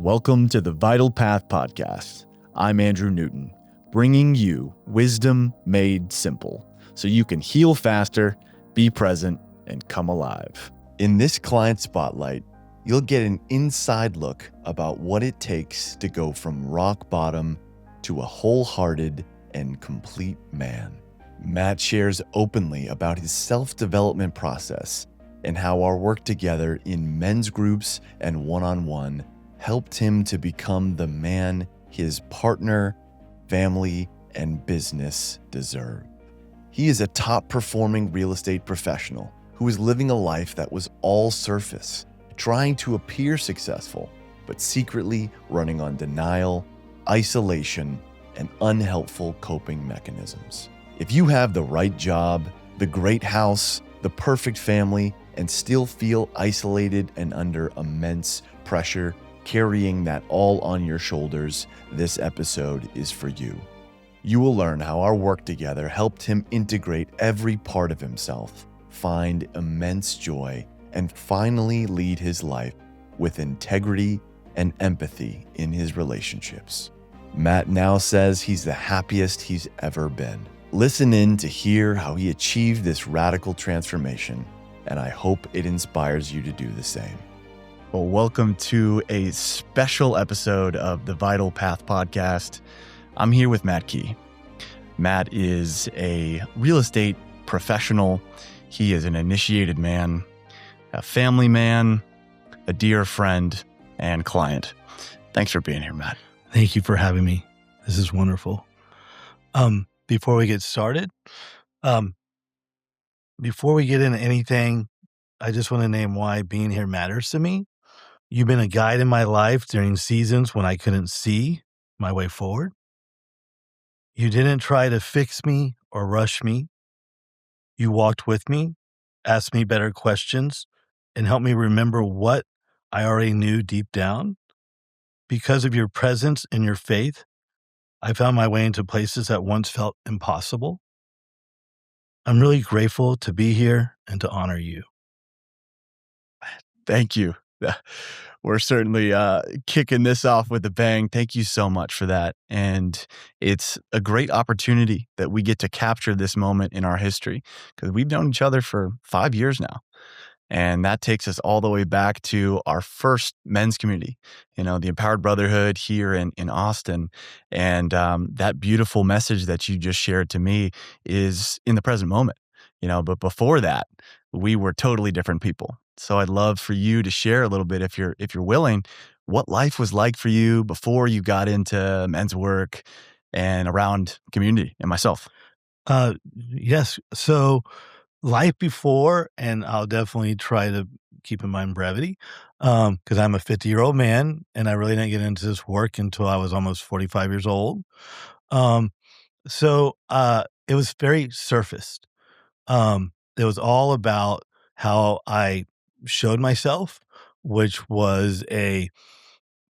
Welcome to the Vital Path Podcast. I'm Andrew Newton, bringing you wisdom made simple so you can heal faster, be present, and come alive. In this client spotlight, you'll get an inside look about what it takes to go from rock bottom to a wholehearted and complete man. Matt shares openly about his self-development process and how our work together in men's groups and one-on-one helped him to become the man his partner, family, and business deserve. He is a top-performing real estate professional who is living a life that was all surface, trying to appear successful, but secretly running on denial, isolation, and unhelpful coping mechanisms. If you have the right job, the great house, the perfect family, and still feel isolated and under immense pressure, carrying that all on your shoulders, this episode is for you. You will learn how our work together helped him integrate every part of himself, find immense joy, and finally lead his life with integrity and empathy in his relationships. Matt now says he's the happiest he's ever been. Listen in to hear how he achieved this radical transformation, and I hope it inspires you to do the same. Well, welcome to a special episode of the Vital Path Podcast. I'm here with Matt Key. Matt is a real estate professional. He is an initiated man, a family man, a dear friend, and client. Thanks for being here, Matt. Thank you for having me. This is wonderful. Before we get started, before we get into anything, I just want to name why being here matters to me. You've been a guide in my life during seasons when I couldn't see my way forward. You didn't try to fix me or rush me. You walked with me, asked me better questions, and helped me remember what I already knew deep down. Because of your presence and your faith, I found my way into places that once felt impossible. I'm really grateful to be here and to honor you. Thank you. We're certainly kicking this off with a bang. Thank you so much for that. And it's a great opportunity that we get to capture this moment in our history because we've known each other for 5 years now. And that takes us all the way back to our first men's community, the Empowered Brotherhood here in Austin. And that beautiful message that you just shared to me is in the present moment, but before that, we were totally different people. So I'd love for you to share a little bit, if you're willing, what life was like for you before you got into men's work and around community and myself. Yes. So life before, and I'll definitely try to keep in mind brevity, because I'm a 50-year-old man and I really didn't get into this work until I was almost 45 years old. So it was very surfaced. It was all about how I showed myself, which was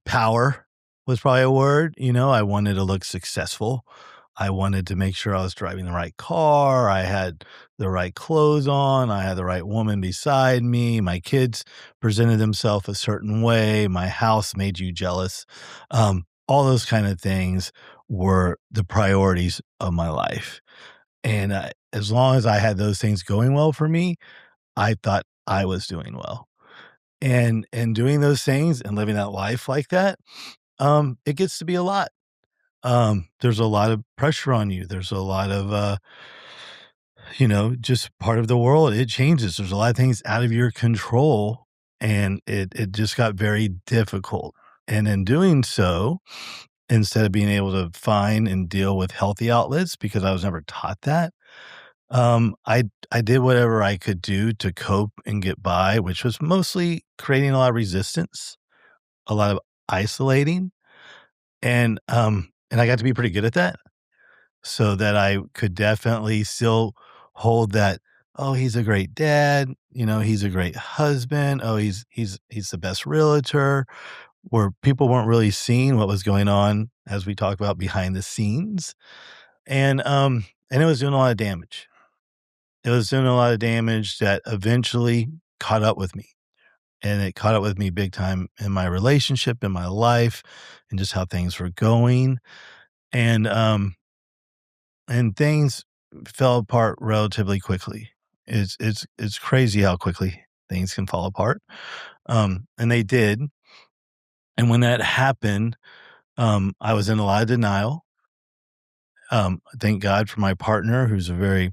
power was probably a word. I wanted to look successful. I wanted to make sure I was driving the right car. I had the right clothes on. I had the right woman beside me. My kids presented themselves a certain way. My house made you jealous. All those kind of things were the priorities of my life. And as long as I had those things going well for me, I thought I was doing well. And doing those things and living that life like that, it gets to be a lot. There's a lot of pressure on you. There's a lot of, just part of the world. It changes. There's a lot of things out of your control, and it just got very difficult. And in doing so, instead of being able to find and deal with healthy outlets, because I was never taught that, I did whatever I could do to cope and get by, which was mostly creating a lot of resistance, a lot of isolating, and I got to be pretty good at that, so that I could definitely still hold that. Oh, he's a great dad. He's a great husband. Oh, he's the best realtor. Where people weren't really seeing what was going on, as we talk about, behind the scenes, and it was doing a lot of damage. It was doing a lot of damage that eventually caught up with me. and it caught up with me big time in my relationship, in my life, and just how things were going. And, um, and things fell apart relatively quickly. It's crazy how quickly things can fall apart. And they did. And when that happened, I was in a lot of denial. Thank God for my partner, who's a very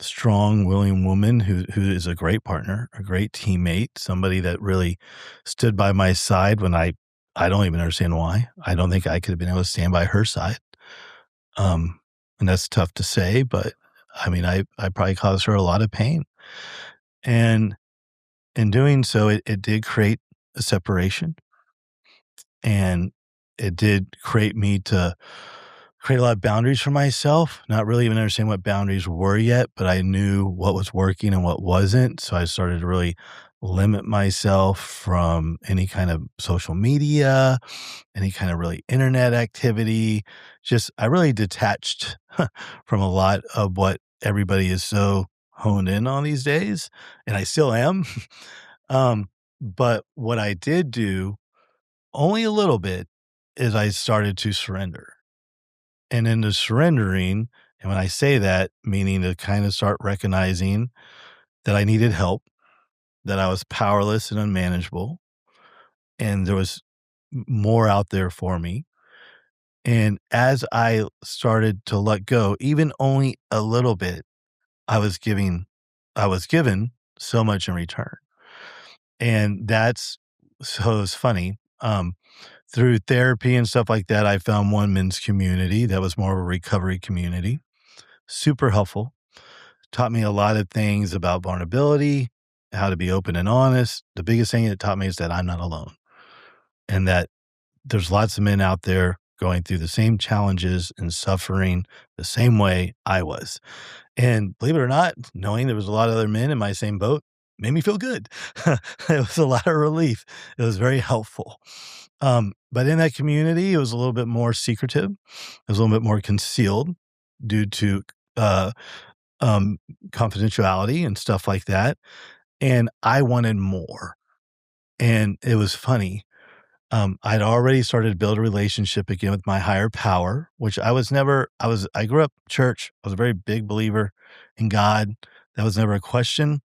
strong, willing woman who is a great partner, a great teammate, somebody that really stood by my side when I don't even understand why. I don't think I could have been able to stand by her side. And that's tough to say, but I mean, I probably caused her a lot of pain. And in doing so, it did create a separation, and it did create me to create a lot of boundaries for myself, not really even understand what boundaries were yet, but I knew what was working and what wasn't. So I started to really limit myself from any kind of social media, any kind of really internet activity. Just, I really detached from a lot of what everybody is so honed in on these days. And I still am. But what I did do, only a little bit, is I started to surrender. And in the surrendering, and when I say that, meaning to kind of start recognizing that I needed help, that I was powerless and unmanageable, and there was more out there for me. And as I started to let go, even only a little bit, I was giving, I was given so much in return. And that's, so it's funny. Through therapy and stuff like that, I found one men's community that was more of a recovery community. Super helpful. Taught me a lot of things about vulnerability, how to be open and honest. The biggest thing it taught me is that I'm not alone, and that there's lots of men out there going through the same challenges and suffering the same way I was. And believe it or not, knowing there was a lot of other men in my same boat made me feel good. It was a lot of relief. It was very helpful. But in that community, it was a little bit more secretive. It was a little bit more concealed due to uh, um, confidentiality and stuff like that. And I wanted more. And it was funny. I'd already started to build a relationship again with my higher power, which I grew up church. I was a very big believer in God. That was never a question.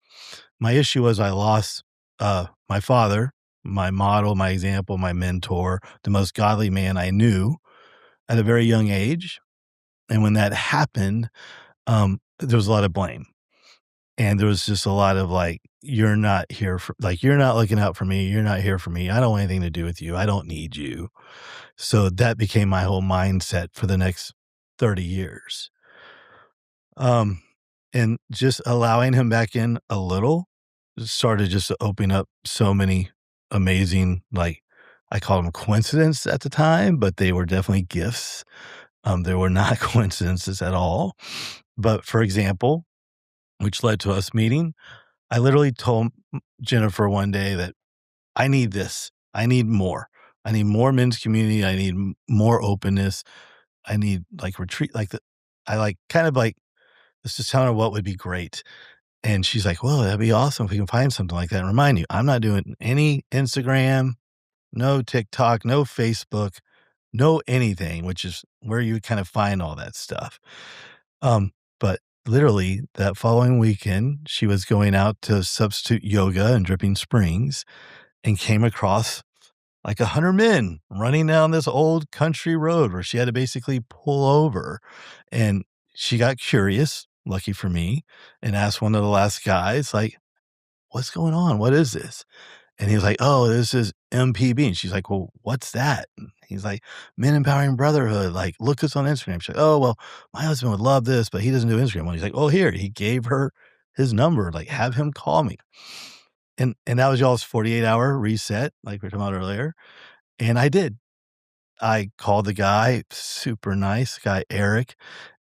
My issue was I lost my father, my model, my example, my mentor, the most godly man I knew at a very young age. And when that happened, there was a lot of blame. And there was just a lot of like, you're not here for, like, you're not looking out for me. You're not here for me. I don't want anything to do with you. I don't need you. So that became my whole mindset for the next 30 years. Um, and just allowing him back in a little started just to open up so many amazing, like, I called them coincidence at the time, but they were definitely gifts. They were not coincidences at all. But for example, which led to us meeting, I literally told Jennifer one day that I need this. I need more. I need more men's community. I need more openness. I need like retreat, like I like kind of like, let's just tell her what would be great. And she's like, well, that'd be awesome if we can find something like that. And remind you, I'm not doing any Instagram, no TikTok, no Facebook, no anything, which is where you kind of find all that stuff. But literally that following weekend, she was going out to substitute yoga in Dripping Springs and came across like 100 men running down this old country road where she had to basically pull over. And she got curious, lucky for me, and asked one of the last guys, like, what's going on? What is this? And he was like, oh, this is MPB. And she's like, well, what's that? And he's like, Men Empowering Brotherhood. Like, look us on Instagram. She's like, oh, well, my husband would love this, but he doesn't do Instagram. Well, he's like, oh, here. He gave her his number, like, have him call me. And that was y'all's 48-hour reset, like we were talking about earlier. And I did. I called the guy, super nice guy, Eric,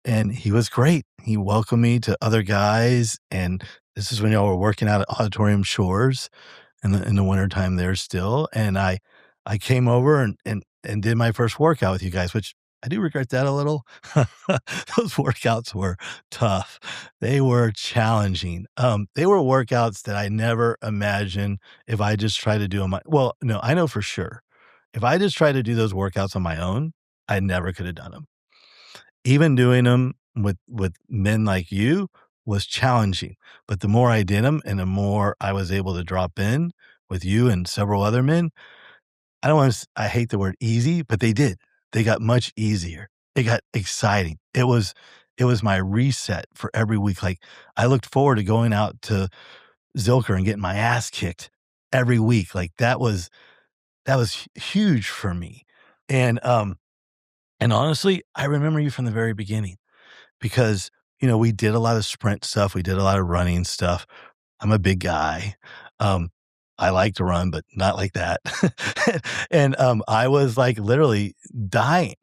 and he was great. He welcomed me to other guys. And this is when y'all were working out at Auditorium Shores in the wintertime there still. And I came over and did my first workout with you guys, which I do regret that a little. Those workouts were tough. They were challenging. They were workouts that I never imagined if I just tried to do them. Well, no, I know for sure. If I just tried to do those workouts on my own, I never could have done them. Even doing them with men like you was challenging. But the more I did them and the more I was able to drop in with you and several other men, I don't want to, I hate the word easy, but they did. They got much easier. It got exciting. It was my reset for every week. Like I looked forward to going out to Zilker and getting my ass kicked every week. Like that was huge for me. And honestly, I remember you from the very beginning because, we did a lot of sprint stuff. We did a lot of running stuff. I'm a big guy. Um, I like to run, but not like that. And, I was like literally dying.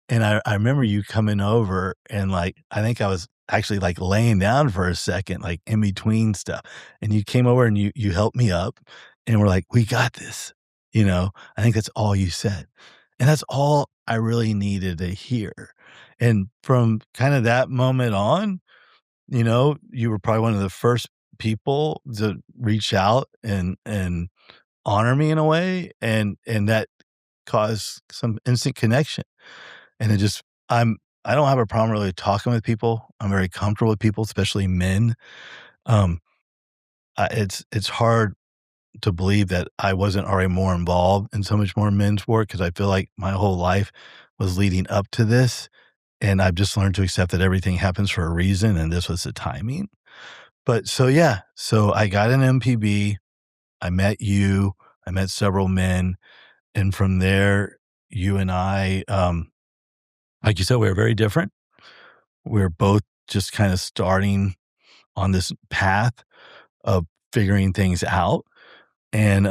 And I remember you coming over and like, I think I was actually like laying down for a second, like in between stuff. And you came over and you helped me up and we're like, we got this, I think that's all you said. And that's all I really needed to hear. And from kind of that moment on, you were probably one of the first people to reach out and honor me in a way, and that caused some instant connection. And it just I don't have a problem really talking with people. I'm very comfortable with people, especially men. Um, it's hard to believe that I wasn't already more involved in so much more men's work because I feel like my whole life was leading up to this, and I've just learned to accept that everything happens for a reason, and this was the timing. But so, yeah, so I got an MPB, I met you, I met several men, and from there, you and I, like you said, we were very different. We were both just kind of starting on this path of figuring things out, and,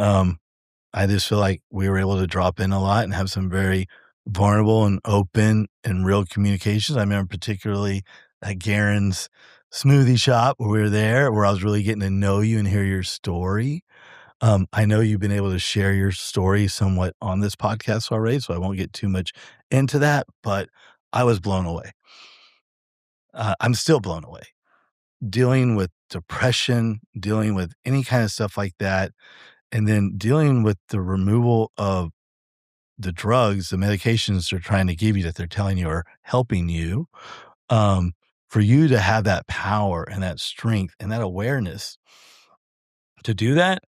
I just feel like we were able to drop in a lot and have some very vulnerable and open and real communications. I remember particularly at Garen's smoothie shop where we were there, where I was really getting to know you and hear your story. I know you've been able to share your story somewhat on this podcast already, so I won't get too much into that, but I was blown away. I'm still blown away. Dealing with depression, dealing with any kind of stuff like that, and then dealing with the removal of the drugs, the medications they're trying to give you that they're telling you are helping you, for you to have that power and that strength and that awareness to do that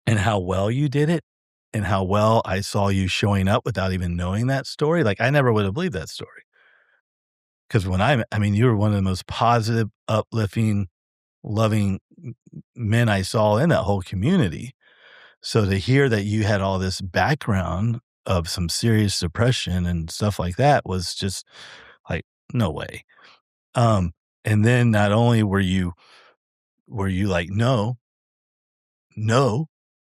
and how well you did it and how well I saw you showing up without even knowing that story. Like I never would have believed that story. Cause when I mean, you were one of the most positive, uplifting, loving men I saw in that whole community. So to hear that you had all this background of some serious depression and stuff like that was just like, no way. Um, and then not only were you like, no, no,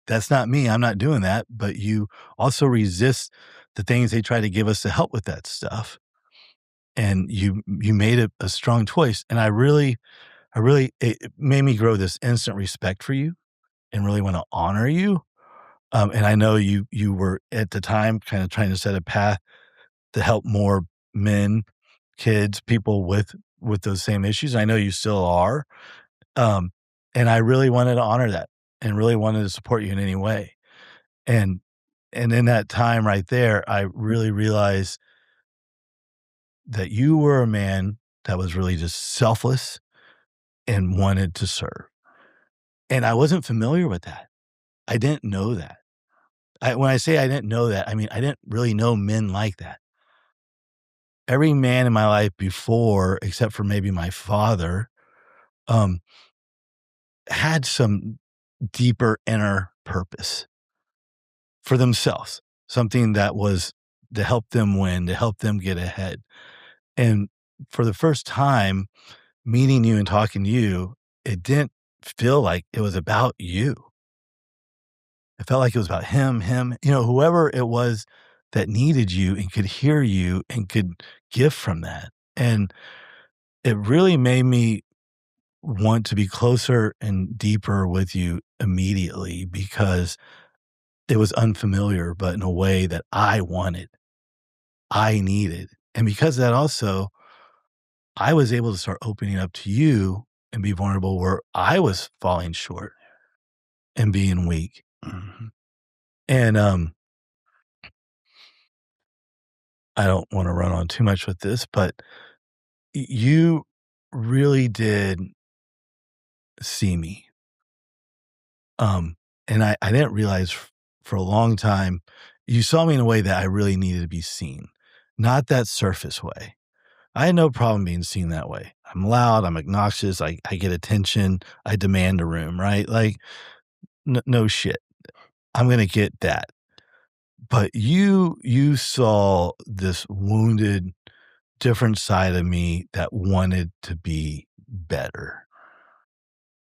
that's not me. I'm not doing that. But you also resist the things they try to give us to help with that stuff. And you made a strong choice. And I really, it made me grow this instant respect for you and really want to honor you. And I know you were at the time kind of trying to set a path to help more men, kids, people with those same issues. I know you still are. Um, and I really wanted to honor that and really wanted to support you in any way. And and in that time right there, I really realized that you were a man that was really just selfless and wanted to serve. And I wasn't familiar with that. I didn't know that. When I say I didn't know that, I mean, I didn't really know men like that. Every man in my life before, except for maybe my father, um, had some deeper inner purpose for themselves, something that was to help them win, to help them get ahead. And for the first time meeting you and talking to you, it didn't feel like it was about you. It felt like it was about him, whoever it was that needed you and could hear you and could give from that. And it really made me want to be closer and deeper with you immediately because it was unfamiliar, but in a way that I wanted. I needed. And because of that also, I was able to start opening up to you and be vulnerable where I was falling short and being weak. Mhm. And, I don't wanna run on too much with this, but you really did see me. Um, and I didn't realize for a long time, you saw me in a way that I really needed to be seen, not that surface way. I had no problem being seen that way. I'm loud, I'm obnoxious, I get attention, I demand a room, right? Like, no shit. I'm gonna get that. But you saw this wounded, different side of me that wanted to be better.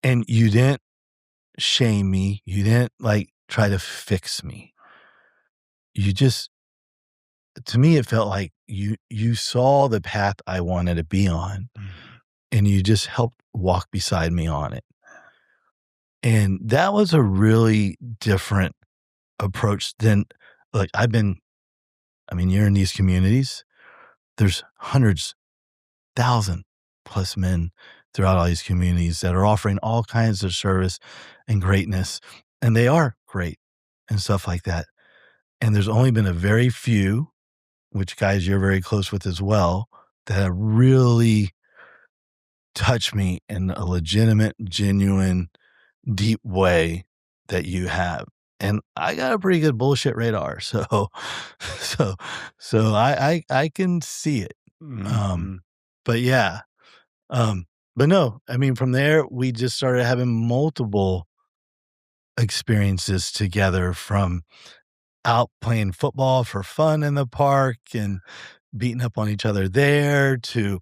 And you didn't shame me. You didn't like try to fix me. You just to me it felt like you saw the path I wanted to be on Mhm. and you just helped walk beside me on it. And that was a really different approach than like I mean, you're in these communities. There's hundreds, thousand plus men throughout all these communities that are offering all kinds of service and greatness. And they are great and stuff like that. And there's only been a very few, which guys you're very close with as well, that have really touched me in a legitimate, genuine, deep way that you have. And I got a pretty good bullshit radar. So so so I can see it. Um, Mhm. but yeah. Um, but no, I mean, from there, we just started having multiple experiences together from out playing football for fun in the park and beating up on each other there to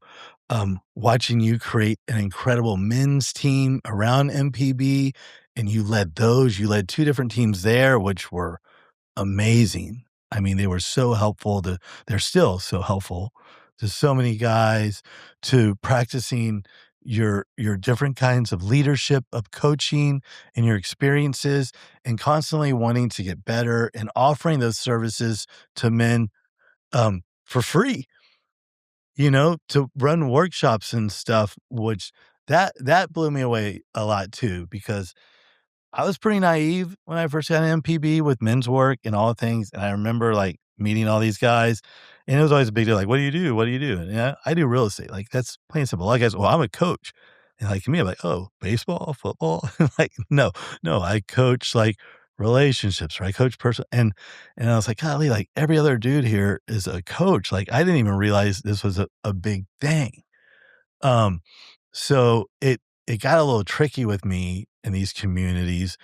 watching you create an incredible men's team around MPB. And you led two different teams there, which were amazing. I mean, they were so helpful they're still so helpful to so many guys, to practicing your different kinds of leadership, of coaching and your experiences and constantly wanting to get better and offering those services to men for free, to run workshops and stuff, which that blew me away a lot too, because I was pretty naive when I first got an MPB with men's work and all the things, and I remember, like, meeting all these guys, and it was always a big deal, like, "What do you do? What do you do?" And, yeah, I do real estate, like, that's plain and simple. A lot of guys, "Well, I'm a coach." And, like, to me, I'm like, "Oh, baseball, football?" Like, no, no, I coach, like, relationships, or I coach person and I was like, "Golly, like, every other dude here is a coach." Like, I didn't even realize this was a big thing. Um, so it got a little tricky with me in these communities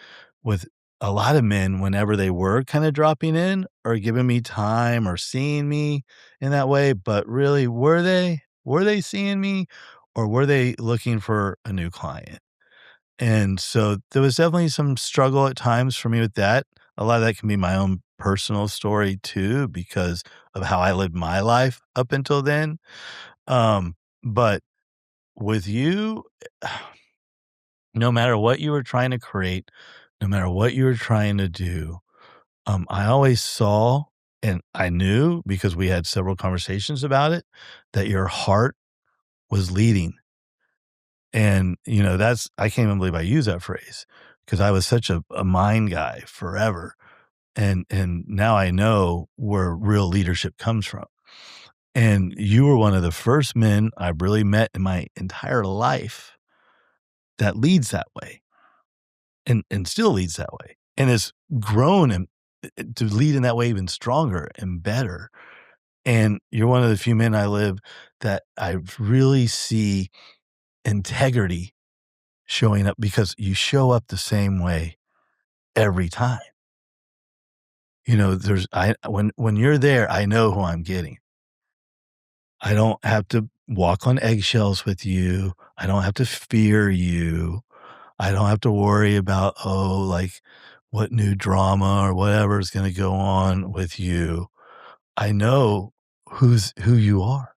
with a lot of men whenever they were kinda dropping in or giving me time or seeing me in that way, but really, were they? Were they seeing me or were they looking for a new client? And so there was definitely some struggle at times for me with that. A lot of that can be my own personal story too because of how I lived my life up until then. But with you, no matter what you were trying to create, no matter what you were trying to do, I always saw and I knew because we had several conversations about it that your heart was leading. And, I can't even believe I use that phrase because I was such a mind guy forever. And now I know where real leadership comes from. And you were one of the first men I really met in my entire life that leads that way and still leads that way and has grown and to lead in that way even stronger and better. And you're one of the few men I live that I really see integrity showing up because you show up the same way every time. There's I when you're there, I know who I'm getting. I don't have to walk on eggshells with you. I don't have to fear you. I don't have to worry about, oh, like what new drama or whatever is going to go on with you. I know who you are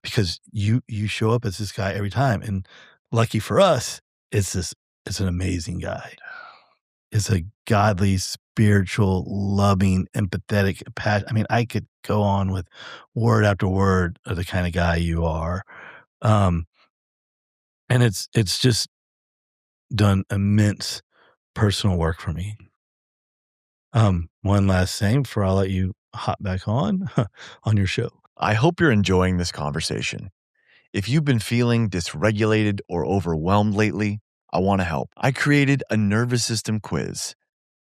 because you show up as this guy every time. And lucky for us, it's an amazing guy. It's a godly spiritual, loving, empathetic, I mean, I could go on with word after word of the kind of guy you are. Um, and it's just done immense personal work for me. One last thing before I'll let you hop back on on your show. I hope you're enjoying this conversation. If you've been feeling dysregulated or overwhelmed lately, I want to help. I created a nervous system quiz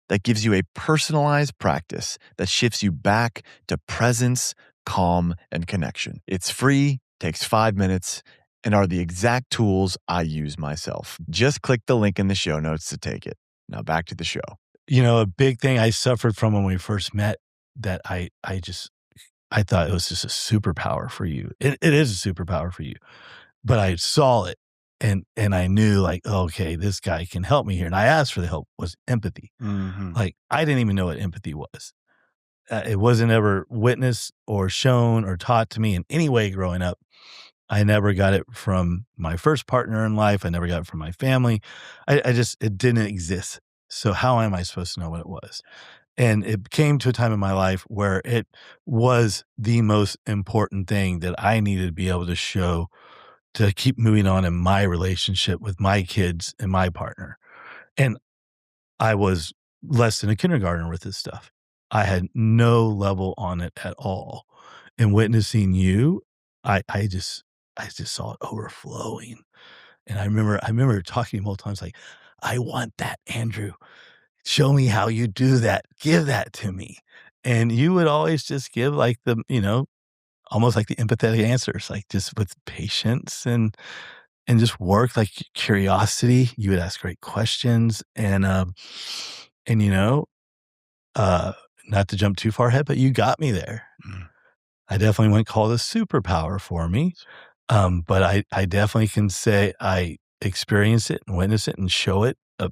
that gives you a personalized practice that shifts you back to presence, calm, and connection. It's free, takes 5 minutes, and are the exact tools I use myself. Just click the link in the show notes to take it. Now back to the show. You know, a big thing I suffered from when we first met that I thought it was just a superpower for you. It is a superpower for you, but I saw it and I knew like, okay, this guy can help me here. And I asked for the help was empathy. Mm-hmm. Like I didn't even know what empathy was. It wasn't ever witnessed or shown or taught to me in any way growing up. I never got it from my first partner in life. I never got it from my family. It didn't exist. So how am I supposed to know what it was? And it came to a time in my life where it was the most important thing that I needed to be able to show to keep moving on in my relationship with my kids and my partner. And I was less than a kindergartner with this stuff. I had no level on it at all. And witnessing you, I just saw it overflowing. And I remember talking to you multiple times like, I want that, Andrew. Show me how you do that. Give that to me. And you would always just give like the, almost like the empathetic answers, like just with patience and just work like curiosity. You would ask great questions and not to jump too far ahead, but you got me there. Mm. I definitely wouldn't call it a superpower for me. But I definitely can say I experience it and witness it and show it a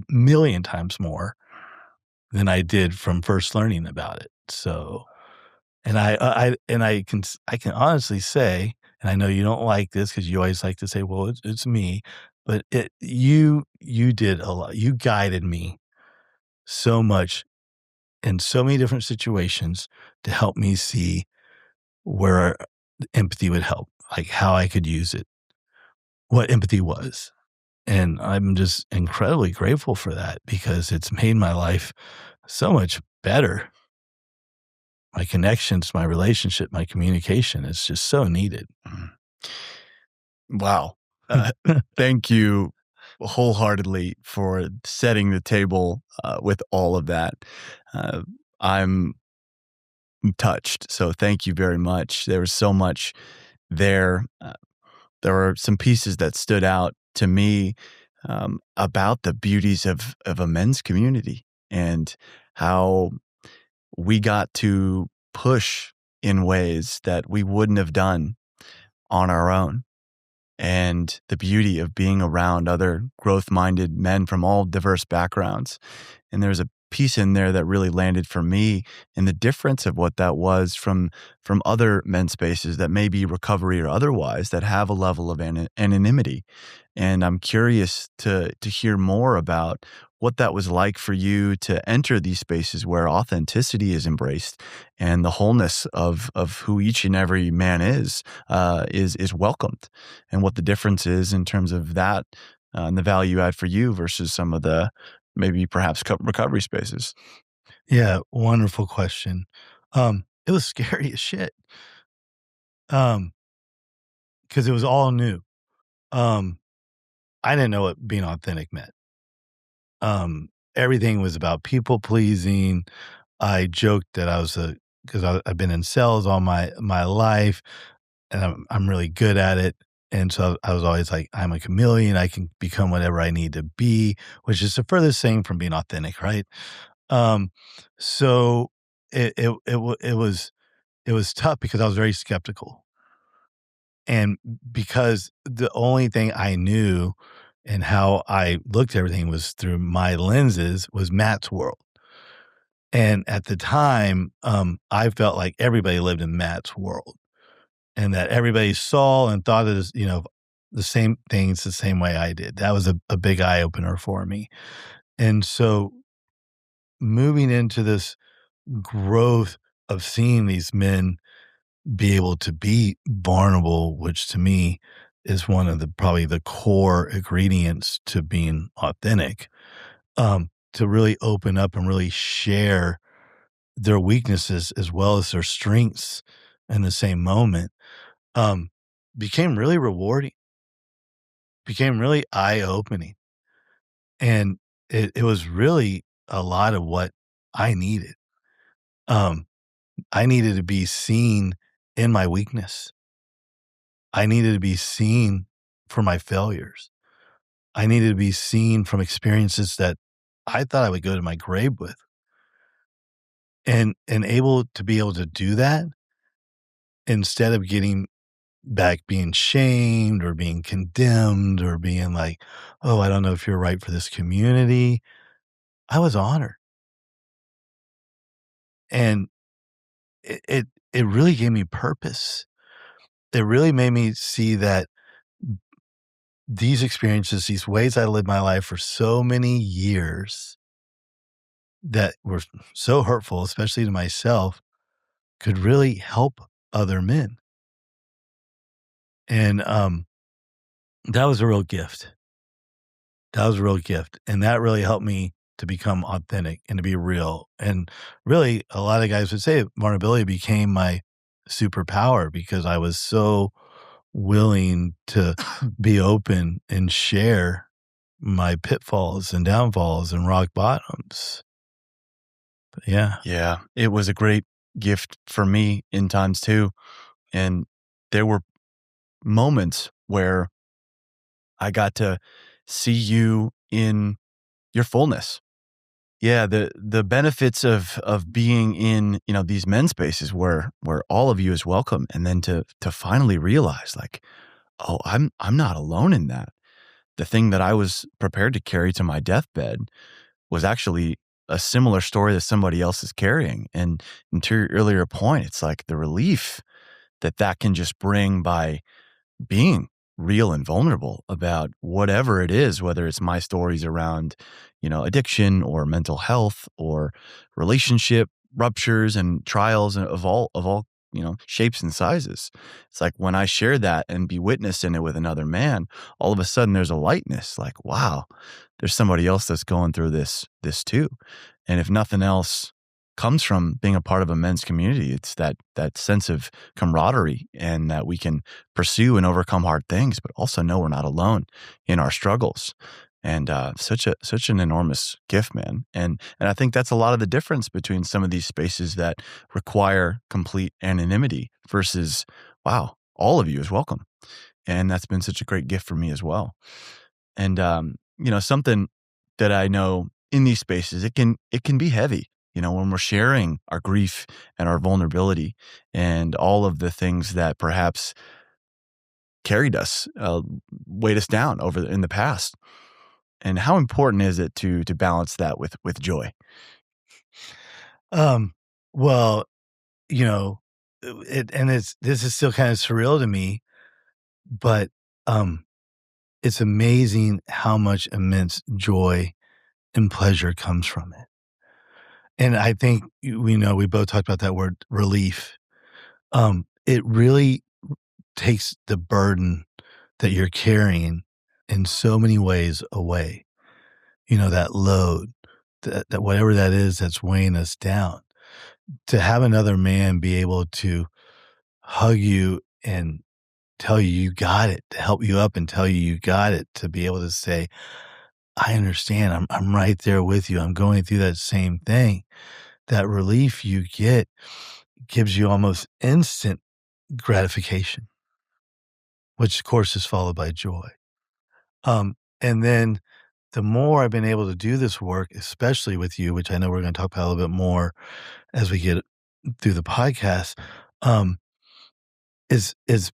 million times more than I did from first learning about it. So, and I can honestly say, and I know you don't like this because you always like to say, well, it's me, but you did a lot. You guided me so much in so many different situations to help me see where empathy would help, like how I could use it, what empathy was. And I'm just incredibly grateful for that because it's made my life so much better. My connections, my relationship, my communication is just so needed. Wow. Thank you wholeheartedly for setting the table with all of that. I'm touched. So thank you very much. There was so much there. There were some pieces that stood out to me about the beauties of a men's community and how we got to push in ways that we wouldn't have done on our own. And the beauty of being around other growth-minded men from all diverse backgrounds. And there's a piece in there that really landed for me and the difference of what that was from other men's spaces that may be recovery or otherwise that have a level of anonymity. And I'm curious to hear more about what that was like for you to enter these spaces where authenticity is embraced and the wholeness of who each and every man is welcomed, and what the difference is in terms of that and the value add for you versus some of the maybe perhaps recovery spaces. Yeah, wonderful question. It was scary as shit. Because it was all new. I didn't know what being authentic meant. Everything was about people pleasing. I joked that I was because I've been in sales all my life, and I'm really good at it. And so I was always like, I'm a chameleon. I can become whatever I need to be, which is the furthest thing from being authentic, right? So it was tough because I was very skeptical. And because the only thing I knew and how I looked at everything was through my lenses was Matt's world. And at the time, I felt like everybody lived in Matt's world and that everybody saw and thought of this, the same things the same way I did. That was a big eye opener for me. And so moving into this growth of seeing these men be able to be vulnerable, which to me is one of the probably the core ingredients to being authentic, to really open up and really share their weaknesses as well as their strengths in the same moment, um, became really rewarding, became really eye-opening, and it was really a lot of what I needed. Um, I needed to be seen in my weakness. I needed to be seen for my failures. I needed to be seen from experiences that I thought I would go to my grave with, and able to be able to do that instead of getting back being shamed or being condemned or being like, "Oh, I don't know if you're right for this community." I was honored, and it really gave me purpose. It really made me see that these experiences, these ways I lived my life for so many years that were so hurtful, especially to myself, could really help other men. And, that was a real gift. That was a real gift, and that really helped me to become authentic and to be real, and really, a lot of guys would say vulnerability became my superpower because I was so willing to be open and share my pitfalls and downfalls and rock bottoms. But yeah. Yeah, it was a great gift for me in times too. And there were moments where I got to see you in your fullness. Yeah, the benefits of being in, these men's spaces where all of you is welcome, and then to finally realize like, oh, I'm not alone in that. The thing that I was prepared to carry to my deathbed was actually a similar story that somebody else is carrying. And to your earlier point, it's like the relief that that can just bring by being real and vulnerable about whatever it is, whether it's my stories around, addiction or mental health or relationship ruptures and trials of all, shapes and sizes. It's like when I share that and be witness in it with another man, all of a sudden there's a lightness like, wow, there's somebody else that's going through this too. And if nothing else comes from being a part of a men's community, it's that sense of camaraderie and that we can pursue and overcome hard things, but also know we're not alone in our struggles. And such an enormous gift, man. And I think that's a lot of the difference between some of these spaces that require complete anonymity versus, wow, all of you is welcome. And that's been such a great gift for me as well. And something that I know in these spaces, it can be heavy. When we're sharing our grief and our vulnerability and all of the things that perhaps carried us, weighed us down in the past. And how important is it to balance that with joy? Um, well, you know, this is still kind of surreal to me, but, um, it's amazing how much immense joy and pleasure comes from it. And I think we know we both talked about that word relief. It really takes the burden that you're carrying in so many ways away. That load, that whatever that is that's weighing us down. To have another man be able to hug you and tell you you got it, to help you up and tell you you got it, to be able to say, "I understand. I'm right there with you. I'm going through that same thing." That relief you get gives you almost instant gratification, which of course is followed by joy. And then the more I've been able to do this work, especially with you, which I know we're going to talk about a little bit more as we get through the podcast, um, is it's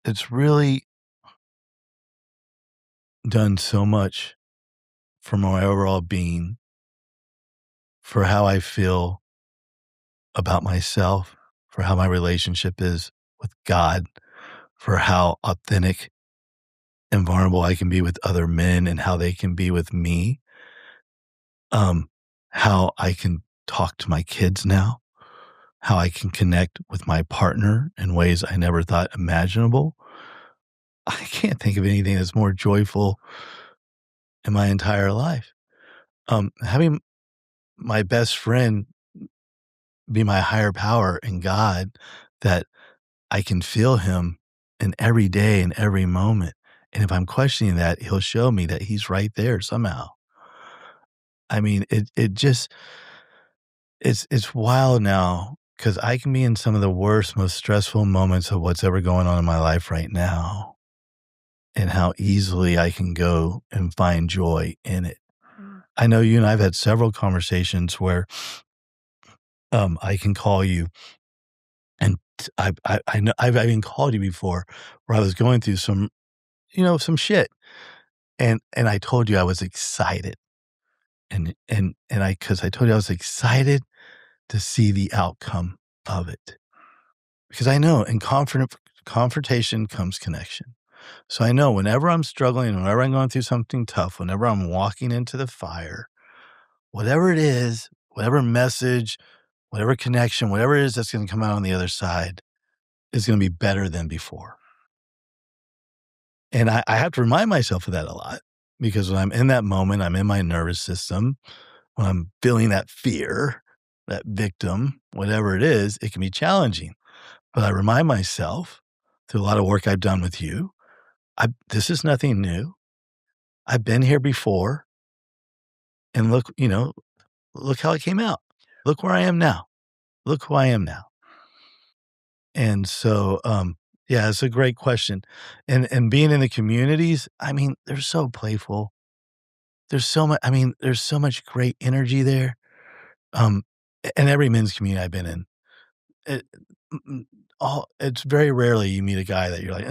it's really done so much for my overall being, for how I feel about myself, for how my relationship is with God, for how authentic and vulnerable I can be with other men and how they can be with me, how I can talk to my kids now, how I can connect with my partner in ways I never thought imaginable. I can't think of anything that's more joyful in my entire life. Having my best friend be my higher power in God, that I can feel him in every day and every moment. And if I'm questioning that, he'll show me that he's right there somehow. I mean, it just it's wild now because I can be in some of the worst, most stressful moments of what's ever going on in my life right now, and how easily I can go and find joy in it. I know you and I've had several conversations where I can call you, and I know I've even called you before where I was going through some, some shit, and I told you I was excited, and because I told you I was excited to see the outcome of it. Because I know in confrontation comes connection. So I know whenever I'm struggling, whenever I'm going through something tough, whenever I'm walking into the fire, whatever it is, whatever message, whatever connection, whatever it is that's going to come out on the other side is going to be better than before. And I have to remind myself of that a lot because when I'm in that moment, I'm in my nervous system. When I'm feeling that fear, that victim, whatever it is, it can be challenging. But I remind myself through a lot of work I've done with you, this is nothing new. I've been here before. And look how it came out. Look where I am now. Look who I am now. And so, yeah, it's a great question. And being in the communities, I mean, they're so playful. There's so much great energy there. And every men's community I've been in, it, it's very rarely you meet a guy that you're like,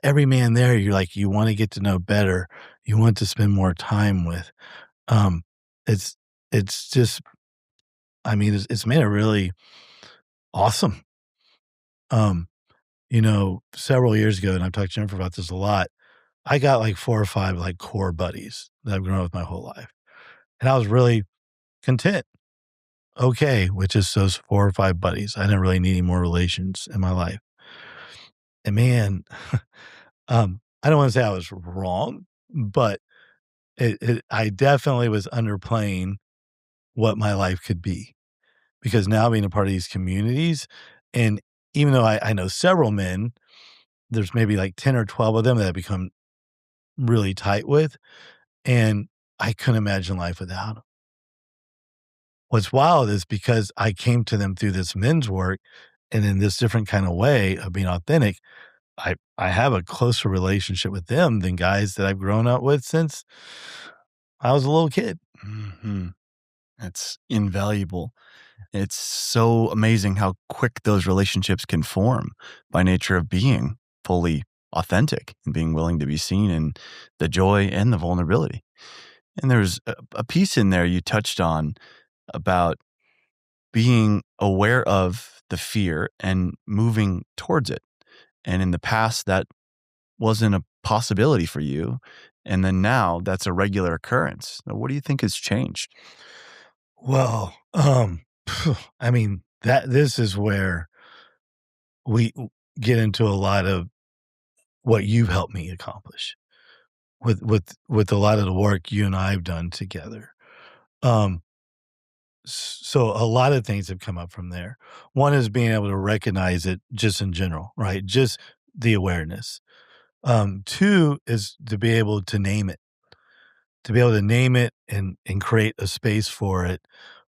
every man there, you're like, you want to get to know better. You want to spend more time with. Um, it's, it's just, it's made it really awesome. Um, several years ago, and I've talked to Jennifer about this a lot, I got like 4 or 5 like core buddies that I've grown up with my whole life. And I was really content, okay, with just those 4 or 5 buddies. I didn't really need any more relations in my life. And man, I don't want to say I was wrong, but I definitely was underplaying what my life could be because now being a part of these communities, and even though I know several men, there's maybe like 10 or 12 of them that I've become really tight with, and I couldn't imagine life without them. What's wild is because I came to them through this men's work and in this different kind of way of being authentic, I have a closer relationship with them than guys that I've grown up with since I was a little kid. Mm-hmm. It's invaluable. It's so amazing how quick those relationships can form by nature of being fully authentic and being willing to be seen in the joy and the vulnerability. And there's a piece in there you touched on about being aware of the fear and moving towards it. And in the past, that wasn't a possibility for you. And then now that's a regular occurrence. Now, what do you think has changed? Well, this is where we get into a lot of what you've helped me accomplish with a lot of the work you and I have done together. Um, so a lot of things have come up from there. One is being able to recognize it just in general, right? Just the awareness. Two is to be able to name it, and create a space for it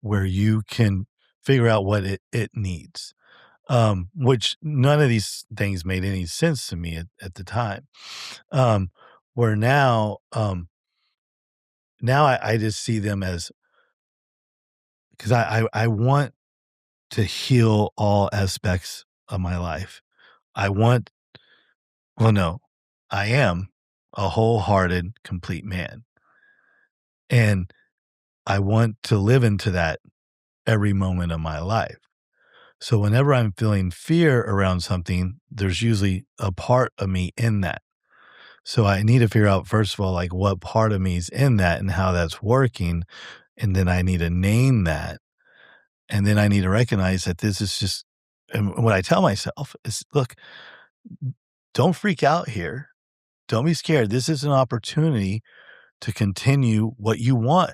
where you can figure out what it needs. Which none of these things made any sense to me at the time. Um, where now I just see them as, because I want to heal all aspects of my life. I want, well, no, I am a wholehearted, complete man. And I want to live into that every moment of my life. So whenever I'm feeling fear around something, there's usually a part of me in that. So I need to figure out, first of all, like what part of me is in that and how that's working. And then I need to name that. And then I need to recognize that this is just, and what I tell myself is, look, don't freak out here. Don't be scared. This is an opportunity to continue what you want.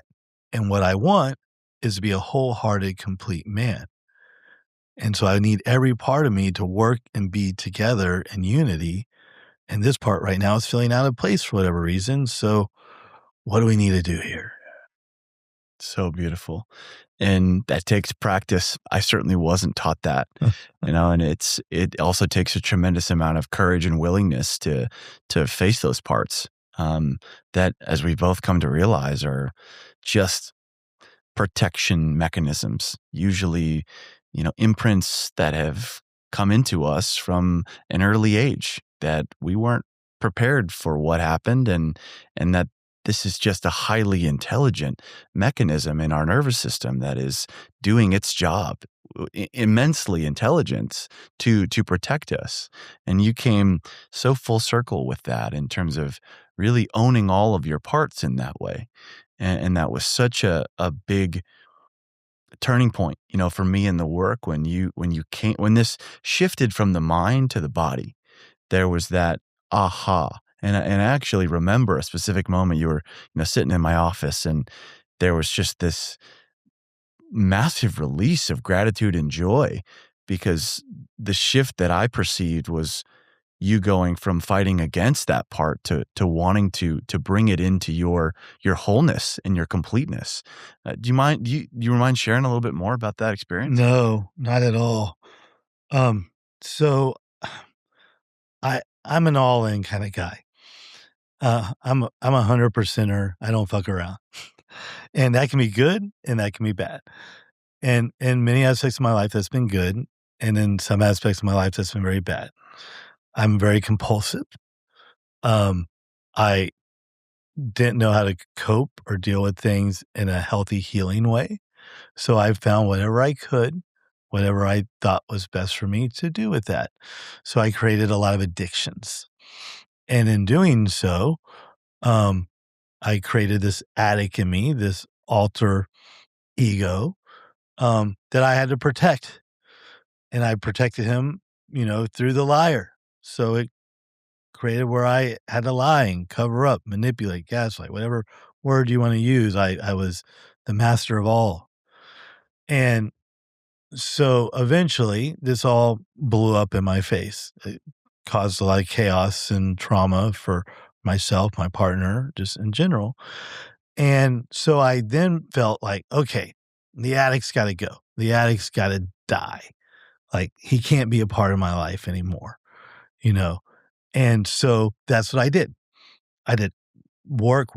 And what I want is to be a wholehearted, complete man. And so I need every part of me to work and be together in unity. And this part right now is feeling out of place for whatever reason. So what do we need to do here? So beautiful. And that takes practice. I certainly wasn't taught that, and it also takes a tremendous amount of courage and willingness to face those parts, that, as we both come to realize, are just protection mechanisms, usually, imprints that have come into us from an early age that we weren't prepared for what happened, and that this is just a highly intelligent mechanism in our nervous system that is doing its job, immensely intelligent to protect us. And you came so full circle with that in terms of really owning all of your parts in that way. And that was such a big turning point, for me in the work when this shifted from the mind to the body. There was that aha. And I actually remember a specific moment. You were, sitting in my office, and there was just this massive release of gratitude and joy, because the shift that I perceived was you going from fighting against that part to wanting to bring it into your wholeness and your completeness. Do you mind sharing a little bit more about that experience? No, not at all. So I'm an all in kind of guy. I'm 100%er. I don't fuck around. And that can be good and that can be bad. And in many aspects of my life, that's been good. And in some aspects of my life, that's been very bad. I'm very compulsive. I didn't know how to cope or deal with things in a healthy, healing way. So I found whatever I could, whatever I thought was best for me to do with that. So I created a lot of addictions. And in doing so, um, I created this addict in me, this alter ego, that I had to protect. And I protected him, through the liar. So it created where I had to lie and cover up, manipulate, gaslight, whatever word you want to use. I was the master of all. And so eventually this all blew up in my face. It caused a lot of chaos and trauma for myself, my partner, just in general. And so I then felt like, okay, the addict's got to go. The addict's got to die. Like he can't be a part of my life anymore, you know? And so that's what I did. I did work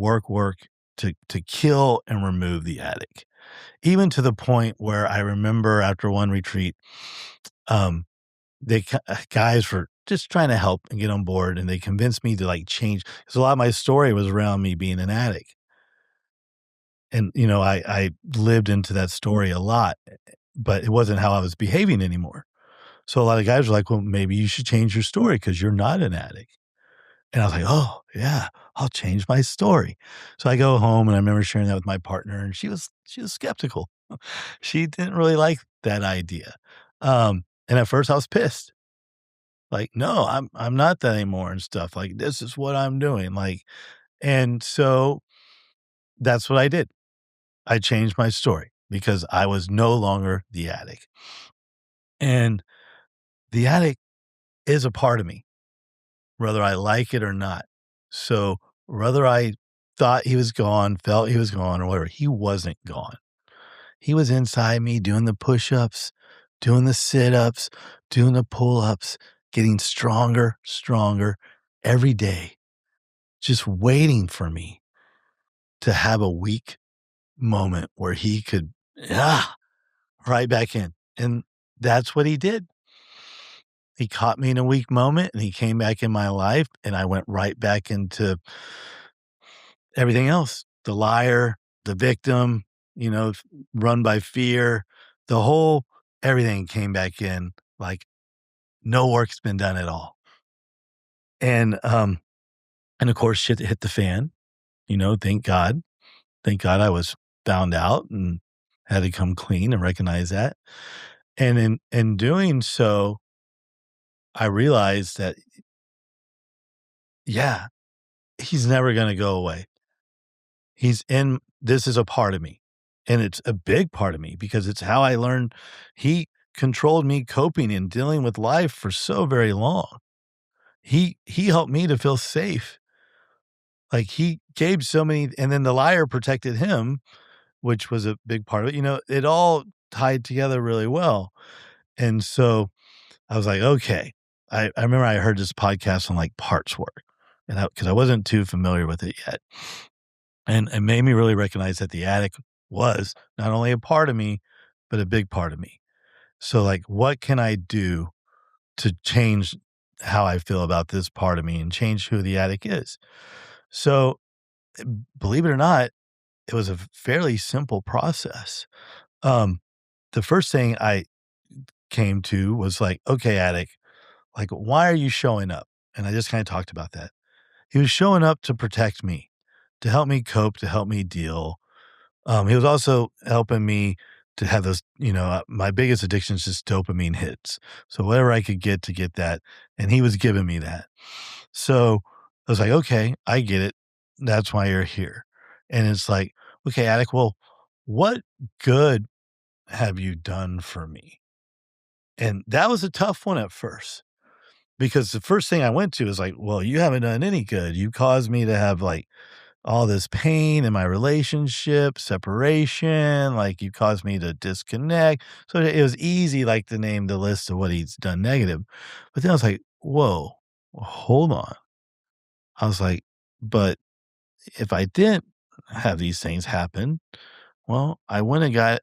to kill and remove the addict. Even to the point where I remember after one retreat, um, guys were just trying to help and get on board, and they convinced me to like change because a lot of my story was around me being an addict, and I lived into that story a lot, but it wasn't how I was behaving anymore. So a lot of guys were like, "Well, maybe you should change your story because you're not an addict." And I was like, "Oh yeah, I'll change my story." So I go home and I remember sharing that with my partner, and she was skeptical. She didn't really like that idea. And at first I was pissed. Like, "No, I'm not that anymore," and stuff. Like, "This is what I'm doing." Like, and so that's what I did. I changed my story because I was no longer the addict. And the addict is a part of me, whether I like it or not. So whether I thought he was gone, felt he was gone, or whatever, he wasn't gone. He was inside me doing the push-ups, doing the sit-ups, doing the pull-ups, getting stronger every day, just waiting for me to have a weak moment where he could, right back in. And that's what he did. He caught me in a weak moment and he came back in my life and I went right back into everything else. The liar, the victim, run by fear, the whole everything came back in like no work's been done at all. And of course shit hit the fan, thank God. Thank God I was found out and had to come clean and recognize that. And in doing so, I realized that, yeah, he's never going to go away. This is a part of me, and it's a big part of me because it's how I learned. He controlled me coping and dealing with life for so very long. He helped me to feel safe. Like he gave so many, and then the liar protected him, which was a big part of it. It all tied together really well. And so I was like, okay. I remember I heard this podcast on like parts work, and because I wasn't too familiar with it yet. And it made me really recognize that the attic was not only a part of me, but a big part of me. So like, what can I do to change how I feel about this part of me and change who the attic is? So believe it or not, it was a fairly simple process. The first thing I came to was like, okay, attic, like, why are you showing up? And I just kind of talked about that. He was showing up to protect me, to help me cope, to help me deal. He was also helping me to have those, my biggest addiction is just dopamine hits. So whatever I could get to get that, and he was giving me that. So I was like, okay, I get it. That's why you're here. And it's like, okay, Attic, well, what good have you done for me? And that was a tough one at first because the first thing I went to is like, well, you haven't done any good. You caused me to have like all this pain in my relationship, separation, like you caused me to disconnect. So it was easy, like to name the list of what he's done negative. But then I was like, whoa, hold on. I was like, but if I didn't have these things happen, well, I wouldn't have got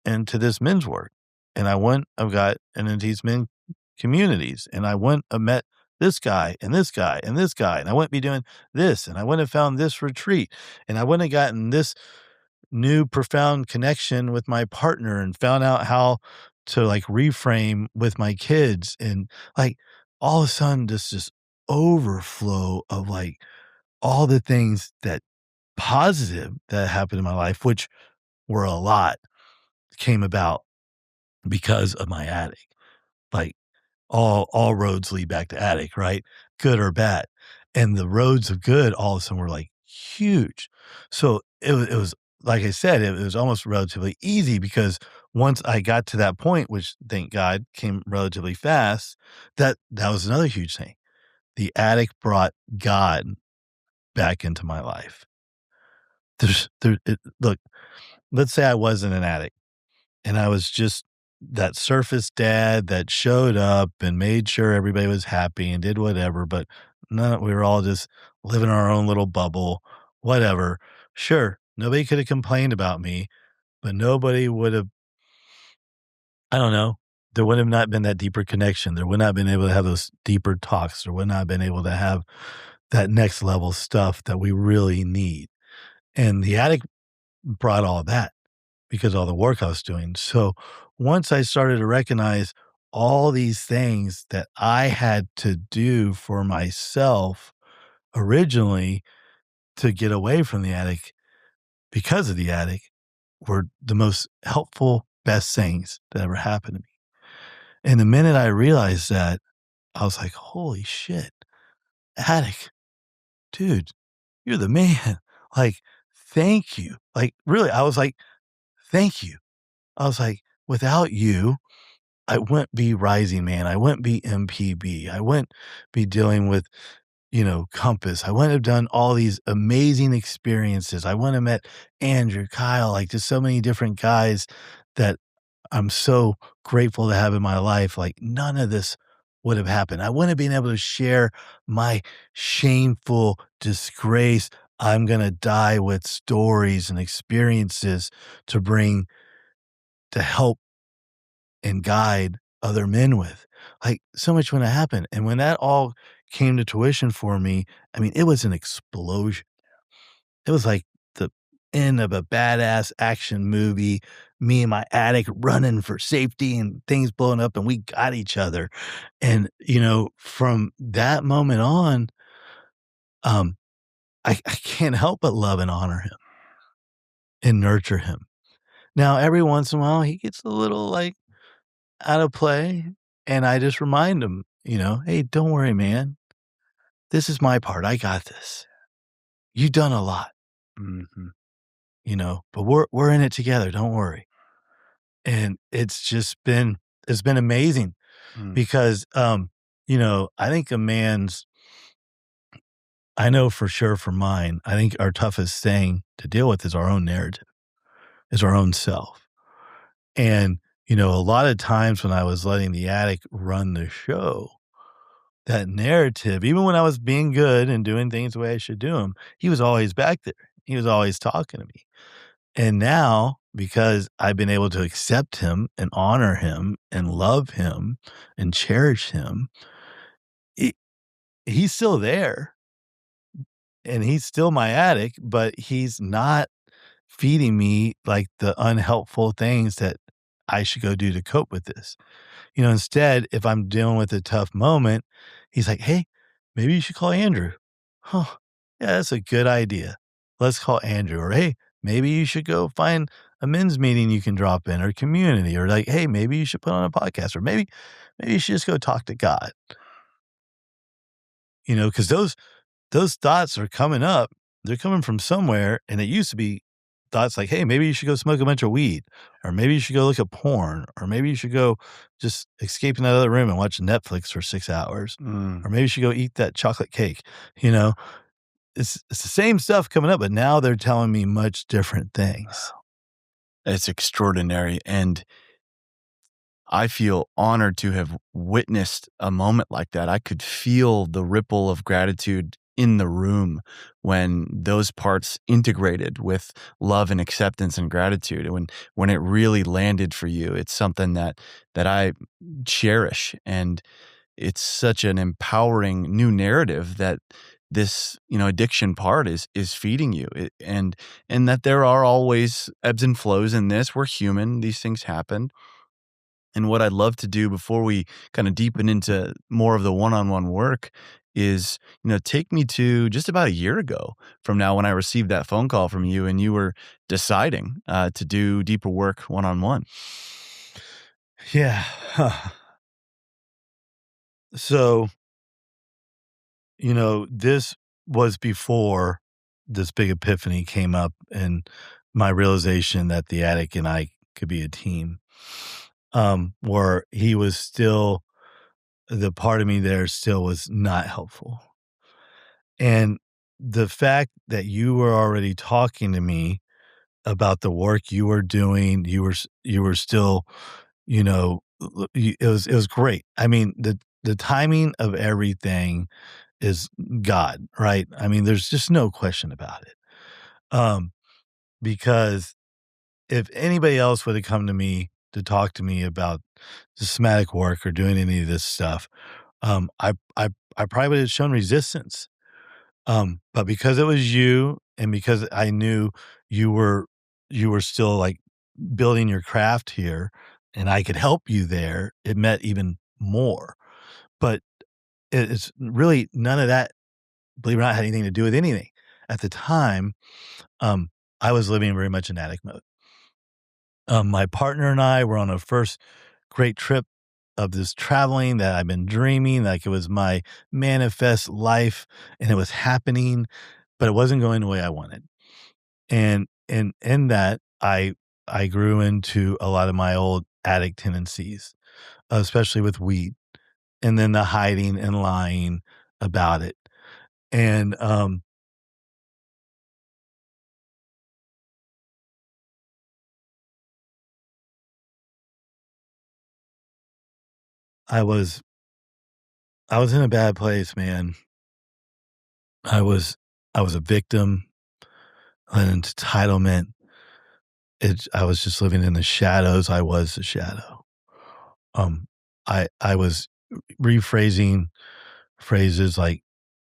into this men's work and I wouldn't have got into these men communities and I wouldn't have met this guy and this guy and this guy. And I wouldn't be doing this and I wouldn't have found this retreat and I wouldn't have gotten this new profound connection with my partner and found out how to like reframe with my kids. And like all of a sudden this overflow of like all the things that positive that happened in my life, which were a lot, came about because of my attic. Like all roads lead back to attic, right? Good or bad. And the roads of good all of a sudden were like huge. So it was like I said, it was almost relatively easy because once I got to that point, which thank God came relatively fast, that was another huge thing. The attic brought God back into my life. Look, let's say I wasn't an addict and I was just that surface dad that showed up and made sure everybody was happy and did whatever, but no, we were all just living our own little bubble, whatever. Sure, nobody could have complained about me, but nobody would have, I don't know, there would have not been that deeper connection. There would not have been able to have those deeper talks. There would not have been able to have that next level stuff that we really need. And the attic brought all that because of all the work I was doing. So once I started to recognize all these things that I had to do for myself originally to get away from the attic because of the attic were the most helpful, best things that ever happened to me. And the minute I realized that, I was like, holy shit, attic, dude, you're the man. Like, thank you. Like, really, I was like, thank you. I was like, without you, I wouldn't be Rising Man. I wouldn't be MPB. I wouldn't be dealing with, Compass. I wouldn't have done all these amazing experiences. I wouldn't have met Andrew, Kyle, like just so many different guys that I'm so grateful to have in my life. Like none of this would have happened. I wouldn't have been able to share my shameful disgrace. I'm going to die with stories and experiences to bring to help and guide other men with. Like so much when it happened. And when that all came to tuition for me, I mean, it was an explosion. It was like the end of a badass action movie. me and my addict running for safety and things blowing up, and we got each other. And, from that moment on, I can't help but love and honor him and nurture him. Now, every once in a while, he gets a little, out of play, and I just remind him, "Hey, don't worry, man. This is my part. I got this. You've done a lot, Mhm. but we're in it together. Don't worry." And it's been amazing Mm. because, I think I know for sure for mine, I think our toughest thing to deal with is our own narrative, is our own self. And, a lot of times when I was letting the addict run the show, that narrative, even when I was being good and doing things the way I should do them, he was always back there. He was always talking to me. And now, because I've been able to accept him and honor him and love him and cherish him, he, he's still there and he's still my addict, but he's not feeding me like the unhelpful things that I should go do to cope with this. Instead, if I'm dealing with a tough moment, he's like, "Hey, maybe you should call Andrew." Huh. Yeah, that's a good idea. Let's call Andrew. Or, hey, maybe you should go find a men's meeting you can drop in or community. Or like, hey, maybe you should put on a podcast. Or maybe you should just go talk to God. Because those thoughts are coming up. They're coming from somewhere. And it used to be thoughts like, hey, maybe you should go smoke a bunch of weed, or maybe you should go look at porn, or maybe you should go just escape in that other room and watch Netflix for 6 hours, Mm. or maybe you should go eat that chocolate cake. It's the same stuff coming up, but now they're telling me much different things. It's extraordinary. And I feel honored to have witnessed a moment like that. I could feel the ripple of gratitude in the room when those parts integrated with love and acceptance and gratitude. And when it really landed for you, it's something that I cherish. And it's such an empowering new narrative that this, addiction part is feeding you. And that there are always ebbs and flows in this. We're human. These things happen. And what I'd love to do before we kind of deepen into more of the one-on-one work is, take me to just about a year ago from now when I received that phone call from you and you were deciding to do deeper work one-on-one. Yeah. So, this was before this big epiphany came up and my realization that the addict and I could be a team. Where he was still, the part of me there still was not helpful. And the fact that you were already talking to me about the work you were doing, you were still, it was great. I mean, the timing of everything is God, right? I mean, there's just no question about it. Um, because if anybody else would have come to me to talk to me about the somatic work or doing any of this stuff, um, I I I probably would have shown resistance. But because it was you and because I knew you were you were still like building your craft here and I could help you there, it meant even more. But it's really none of that, believe it or not, had anything to do with anything. At the time, um, I was living very much in addict mode. My partner and I were on a first great trip of this traveling that I've been dreaming, like it was my manifest life and it was happening, but it wasn't going the way I wanted. And in that, I grew into a lot of my old addict tendencies, especially with weed, and then the hiding and lying about it. And I was I was in a bad place, man. I was I was a victim, an entitlement. I was just living in the shadows. I was the shadow. Um, I was rephrasing phrases like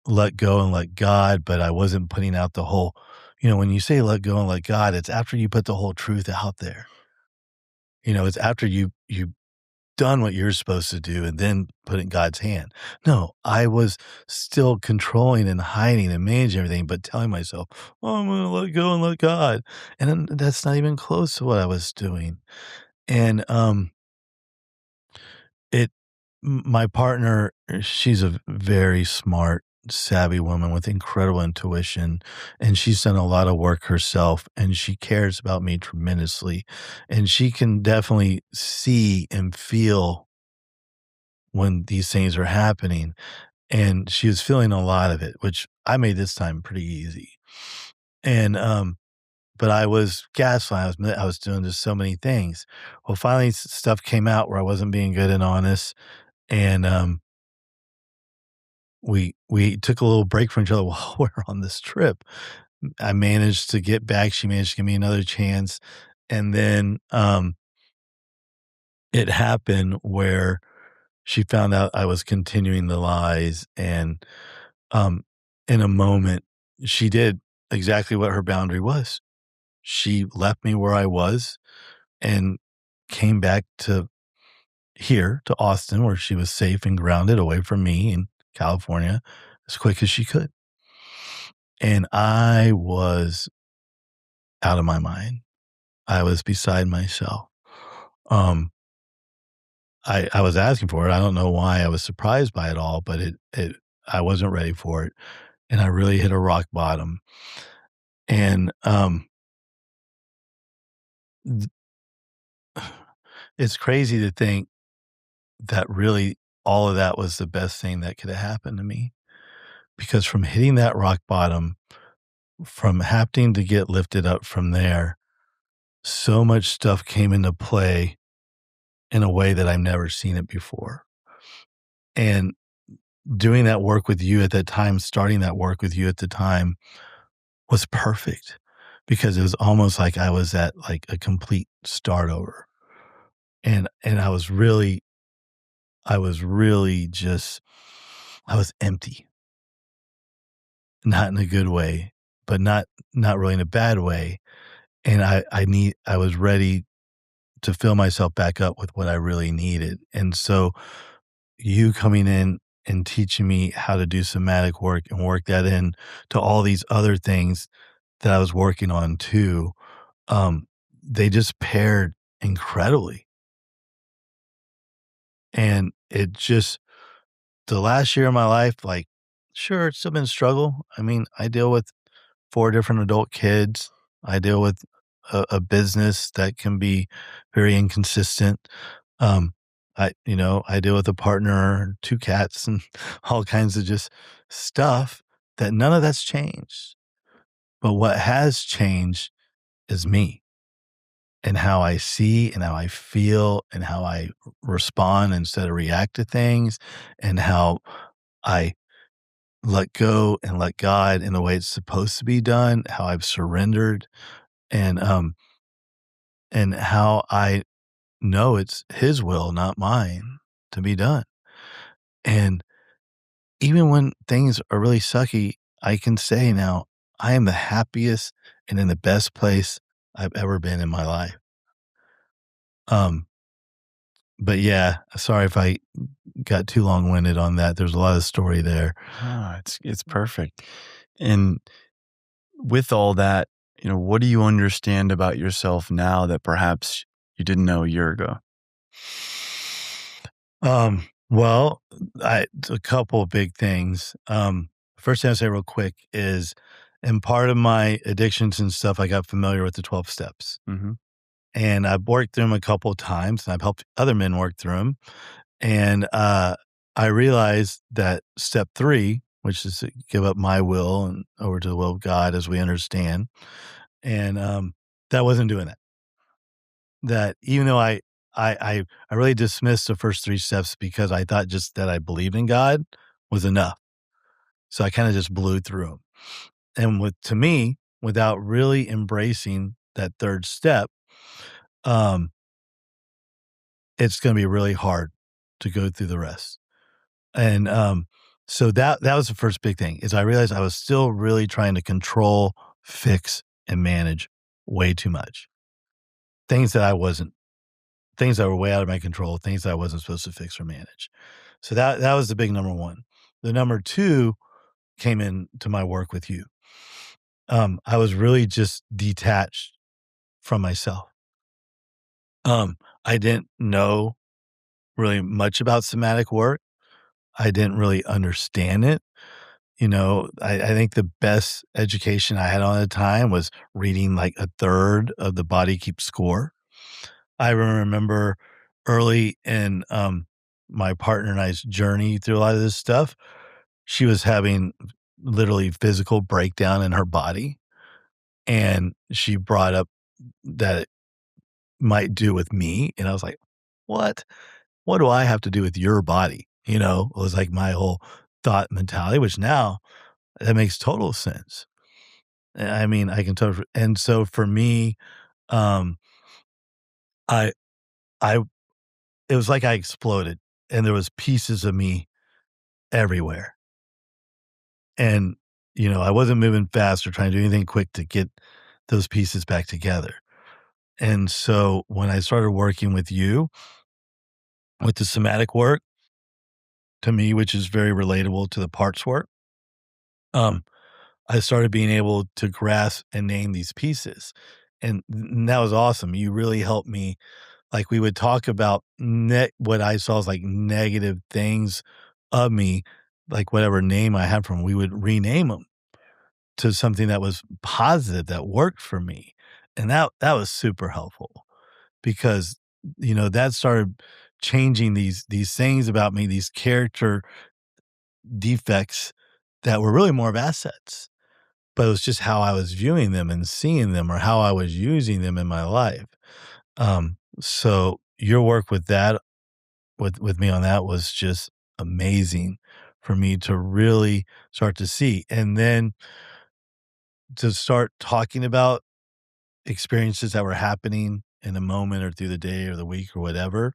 "let go and let God," but I wasn't putting out the whole. When you say "let go and let God," it's after you put the whole truth out there. it's after you've done what you're supposed to do and then put it in God's hand. No, I was still controlling and hiding and managing everything, but telling myself, "Oh, I'm gonna let go and let God." And then that's not even close to what I was doing. And, it my partner, she's a very smart, savvy woman with incredible intuition, and she's done a lot of work herself, and she cares about me tremendously, and she can definitely see and feel when these things are happening, and she was feeling a lot of it, which I made this time pretty easy. And, but I was gaslighting, I was doing just so many things. Well, finally, stuff came out where I wasn't being good and honest, and, we took a little break from each other while we're on this trip. I managed to get back, she managed to give me another chance, and then, it happened where she found out I was continuing the lies, and, um, in a moment, she did exactly what her boundary was. She left me where I was and came back to here, to Austin, where she was safe and grounded away from me in California as quick as she could. And I was out of my mind. I was beside myself. Um, I was asking for it. I don't know why I was surprised by it all, but it I wasn't ready for it, and I really hit a rock bottom. And, th it's crazy to think that really all of that was the best thing that could have happened to me, because from hitting that rock bottom, from having to get lifted up from there, so much stuff came into play in a way that I've never seen it before. And doing that work with you at that time, starting that work with you at the time was perfect, because it was almost like I was at like a complete start over. And I was really just I was empty, not in a good way, but not really in a bad way. And I was ready to fill myself back up with what I really needed. And so you coming in and teaching me how to do somatic work and work that in to all these other things that I was working on too, they just paired incredibly. And it just the last year of my life, like, sure, it's still been a struggle. I mean, I deal with 4 different adult kids. I deal with a business that can be very inconsistent. Um, I deal with a partner, 2 cats, and all kinds of just stuff that none of that's changed. But what has changed is me, and how I see and how I feel and how I respond instead of react to things, and how I let go and let God in the way it's supposed to be done, how I've surrendered, and, and how I know it's His will, not mine, to be done. And even when things are really sucky, I can say now, I am the happiest and in the best place I've ever been in my life. Um, but yeah, sorry if I got too long-winded on that. There's a lot of story there. Ah, it's perfect. And with all that, what do you understand about yourself now that perhaps you didn't know a year ago? Well, a couple of big things. First thing I'll say real quick is, in part of my addictions and stuff, I got familiar with the 12 steps. Mhm. And I've worked through them a couple of times, and I've helped other men work through them. And, I realized that step 3, which is to give up my will and over to the will of God as we understand, and, that wasn't doing that. That even though I really dismissed the first 3 steps because I thought just that I believed in God was enough. So I kinda just blew through them. And to me, without really embracing that 3rd step, um, it's gonna be really hard to go through the rest. And, so that was the first big thing, is I realized I was still really trying to control, fix, and manage way too much. Things that I wasn't. things that were way out of my control, things that I wasn't supposed to fix or manage. So that was the big number one. The number two came into my work with you. I was really just detached from myself. I didn't know really much about somatic work. I didn't really understand it. I think the best education I had on at the time was reading like a third of the Body Keeps Score. I remember early in my partner and I's journey through a lot of this stuff, she was having literally physical breakdown in her body. And she brought up that it might do with me. And I was like, what? What do I have to do with your body? It was like my whole thought mentality, which now that makes total sense. I mean, I can totally, and so for me, um, I, I, it was like I exploded and there was pieces of me everywhere. And, I wasn't moving fast or trying to do anything quick to get those pieces back together. And so when I started working with you with the somatic work, to me, which is very relatable to the parts work, um, I started being able to grasp and name these pieces. And that was awesome. You really helped me. Like we would talk about what I saw as like negative things of me, like whatever name I had from, we would rename them to something that was positive that worked for me. And that was super helpful because, that started changing these things about me, these character defects that were really more of assets. But it was just how I was viewing them and seeing them or how I was using them in my life. So your work with that, with me on that was just amazing for me to really start to see. And then to start talking about experiences that were happening in a moment or through the day or the week or whatever,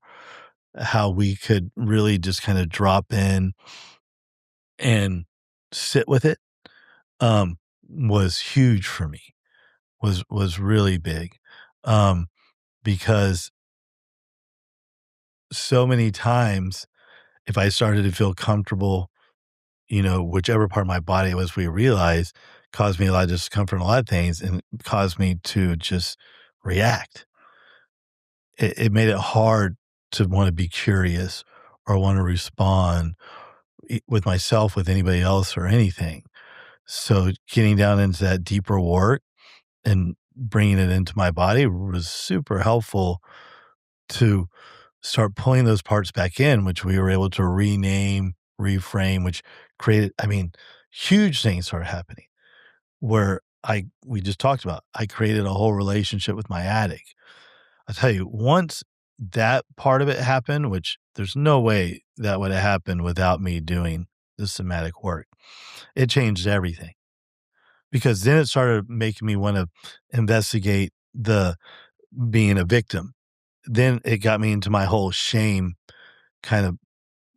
how we could really just kind of drop in and sit with it, was huge for me, was really big. Because so many times if I started to feel comfortable, whichever part of my body it was, we realized caused me a lot of discomfort and a lot of things and caused me to just react. It made it hard to want to be curious or want to respond with myself, with anybody else or anything. So getting down into that deeper work and bringing it into my body was super helpful to start pulling those parts back in, which we were able to rename, reframe, which created, I mean, huge things started happening where we just talked about, I created a whole relationship with my addict. I tell you, once that part of it happened, which there's no way that would have happened without me doing the somatic work, it changed everything because then it started making me want to investigate the being a victim. Then it got me into my whole shame kind of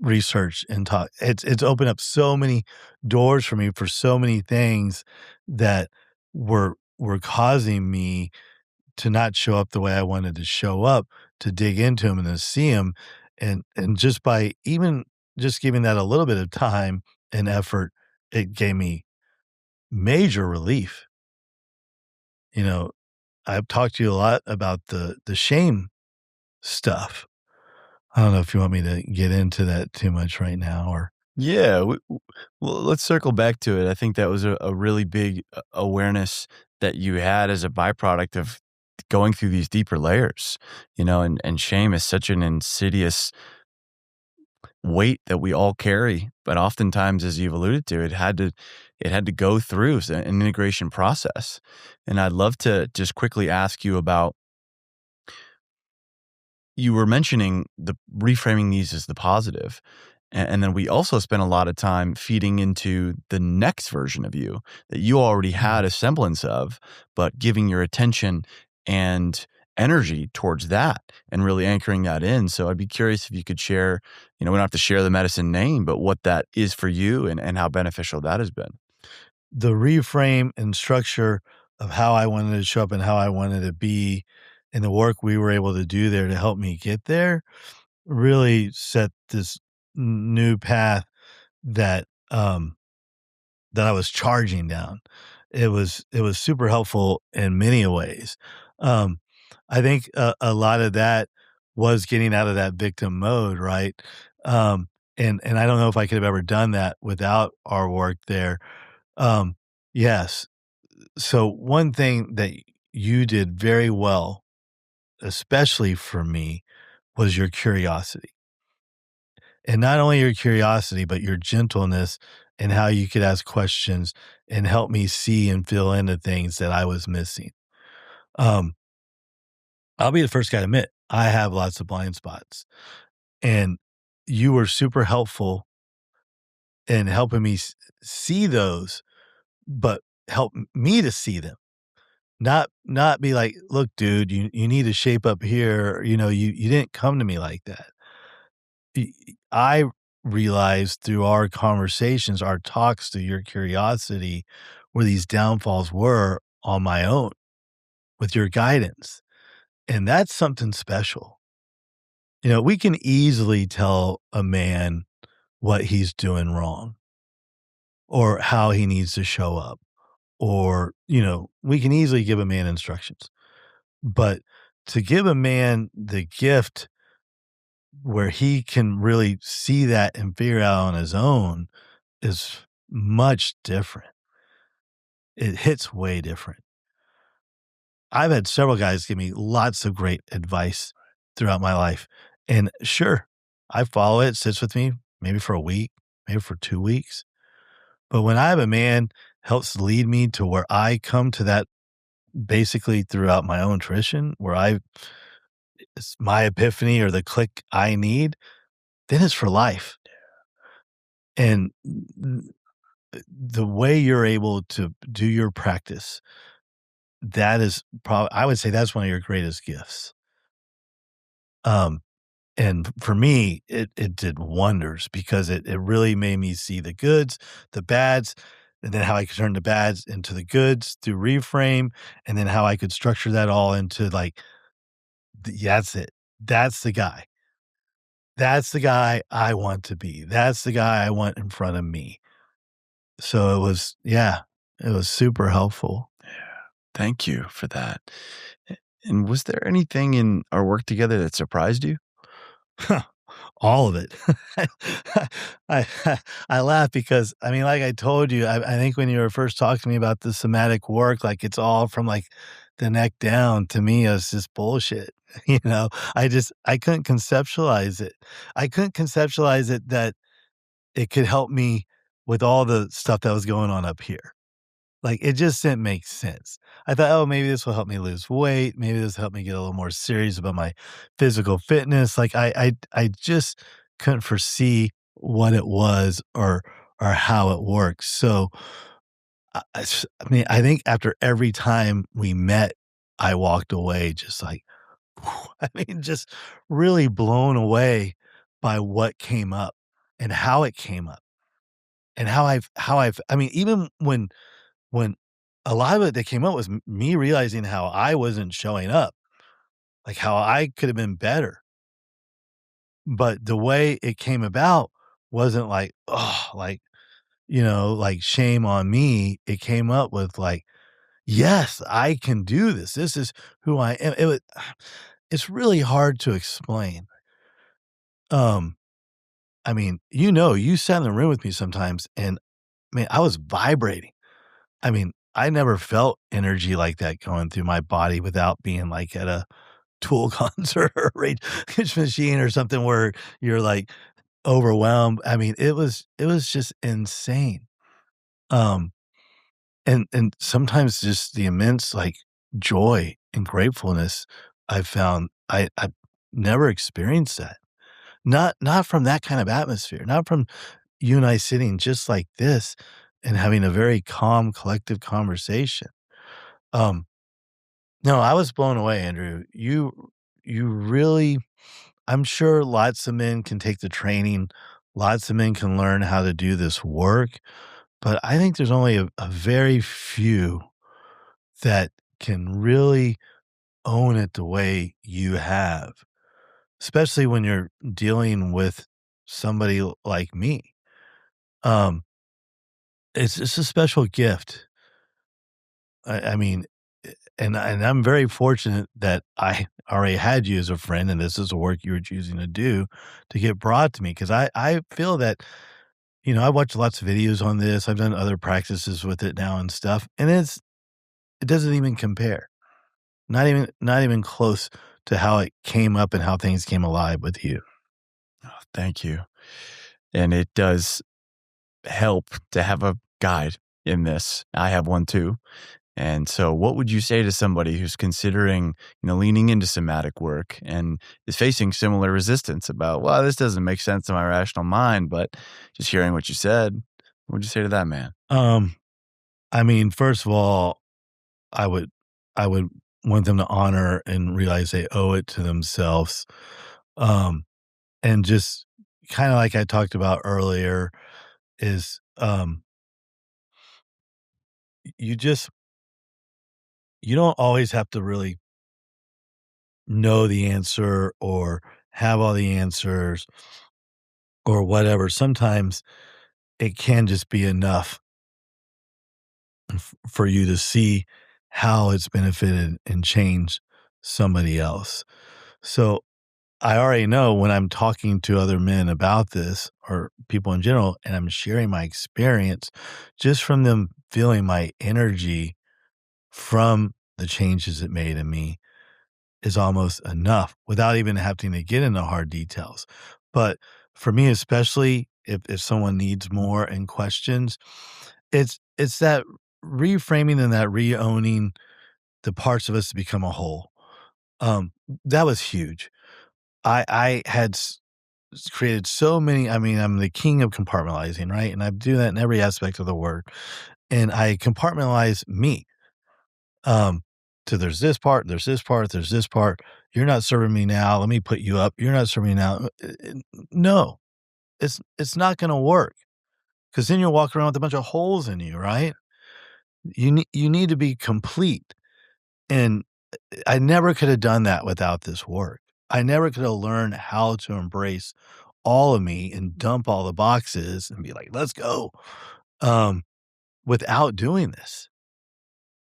research and talk. It's opened up so many doors for me for so many things that were causing me to not show up the way I wanted to show up, to dig into them and to see them. And just by even just giving that a little bit of time and effort, it gave me major relief. You know, I've talked to you a lot about the shame stuff. I don't know if you want me to get into that too much right now or Yeah, well, let's circle back to it. I think that was a really big awareness that you had as a byproduct of going through these deeper layers, and shame is such an insidious weight that we all carry. But oftentimes, as you've alluded to, it had to go through an integration process. And I'd love to just quickly ask you about, you were mentioning the reframing these as the positive. And then we also spent a lot of time feeding into the next version of you that you already had a semblance of, but giving your attention and energy towards that and really anchoring that in. So I'd be curious if you could share, we don't have to share the medicine name, but what that is for you and how beneficial that has been. the reframe and structure of how I wanted to show up and how I wanted to be. and the work we were able to do there to help me get there really set this new path that, that I was charging down. It was super helpful in many ways. Um, I think a lot of that was getting out of that victim mode, right? Um, and I don't know if I could have ever done that without our work there. Um, yes. So one thing that you did very well, especially for me, was your curiosity. And not only your curiosity, but your gentleness and how you could ask questions and help me see and fill in the things that I was missing. Um, I'll be the first guy to admit I have lots of blind spots, and you were super helpful in helping me see those, but help me to see them. Not be like, look, dude, you need to shape up here. You didn't come to me like that. I realized through our conversations, our talks, through your curiosity, where these downfalls were on my own with your guidance. And that's something special. We can easily tell a man what he's doing wrong or how he needs to show up, or, we can easily give a man instructions. But to give a man the gift where he can really see that and figure out on his own is much different. It hits way different. I've had several guys give me lots of great advice throughout my life. And sure, I follow it, sits with me maybe for a week, maybe for 2 weeks. But when I have a man helps lead me to where I come to that basically throughout my own tradition, where it's my epiphany or the click I need, then it's for life. And the way you're able to do your practice, that is probably, I would say that's one of your greatest gifts. Um, and for me, it did wonders because it really made me see the goods, the bads, and then how I could turn the bads into the goods through reframe, and then how I could structure that all into like, that's it. That's the guy. That's the guy I want to be. That's the guy I want in front of me. So it was, yeah, it was super helpful. Thank you for that. And was there anything in our work together that surprised you? All of it. I I laugh because, I mean, like I told you, I think when you were first talking to me about the somatic work, like, it's all from, like, the neck down. To me, it's just bullshit, you know? I couldn't conceptualize it. I couldn't conceptualize it that it could help me with all the stuff that was going on up here. Like, it just didn't make sense. I thought, "Oh, maybe this will help me lose weight. Maybe this will help me get a little more serious about my physical fitness." Like, I just couldn't foresee what it was or how it works. So, I mean, I think after every time we met, I walked away just like, I mean, just really blown away by what came up and how it came up and how I've I mean, even when a lot of it that came up was me realizing how I wasn't showing up, like how I could have been better. But the way it came about wasn't like, oh, like, like shame on me. It came up with like, yes, I can do this. This is who I am. It's really hard to explain. Um, I mean, you sat in the room with me sometimes and man, I was vibrating. I mean, I never felt energy like that going through my body without being like at a Tool concert or Rage Against the Machine or something where you're, like, overwhelmed. I mean, it was just insane. Um, and sometimes just the immense, like, joy and gratefulness I found I never experienced that. Not from that kind of atmosphere, not from you and I sitting just like this and having a very calm, collective conversation. Um, no, I was blown away, Andrew. You really I'm sure lots of men can take the training, lots of men can learn how to do this work, but I think there's only a very few that can really own it the way you have, especially when you're dealing with somebody like me. Um, it's a special gift. I mean, and I'm very fortunate that I already had you as a friend, and this is the work you were choosing to do to get brought to me, because I feel that, I watch lots of videos on this. I've done other practices with it now and stuff, and it doesn't even compare. Not even close to how it came up and how things came alive with you. Oh, thank you. And it does help to have a guide in this. I have one too. And so what would you say to somebody who's considering, leaning into somatic work and is facing similar resistance about, well, this doesn't make sense to my rational mind, but just hearing what you said, what would you say to that man? Um, I mean, first of all, I would I would want them to honor and realize they owe it to themselves. Um, and just kinda like I talked about earlier is, you just you don't always have to really know the answer or have all the answers or whatever. Sometimes it can just be enough for you to see how it's benefited and changed somebody else. So I already know when I'm talking to other men about this or people in general, and I'm sharing my experience, just from them feeling my energy from the changes it made in me is almost enough without even having to get into hard details. But for me, especially if someone needs more and questions, it's that reframing and that re-owning the parts of us to become a whole. Um, that was huge. I had created so many. I mean, I'm the king of compartmentalizing, right? And I do that in every aspect of the word. And I compartmentalize me. Um, so there's this part, there's this part, there's this part. You're not serving me now. Let me put you up. You're not serving me now. No, it's not going to work, because then you'll walk around with a bunch of holes in you, right? You need to be complete. And I never could have done that without this work. I never could have learned how to embrace all of me and dump all the boxes and be like, "Let's go," um, without doing this.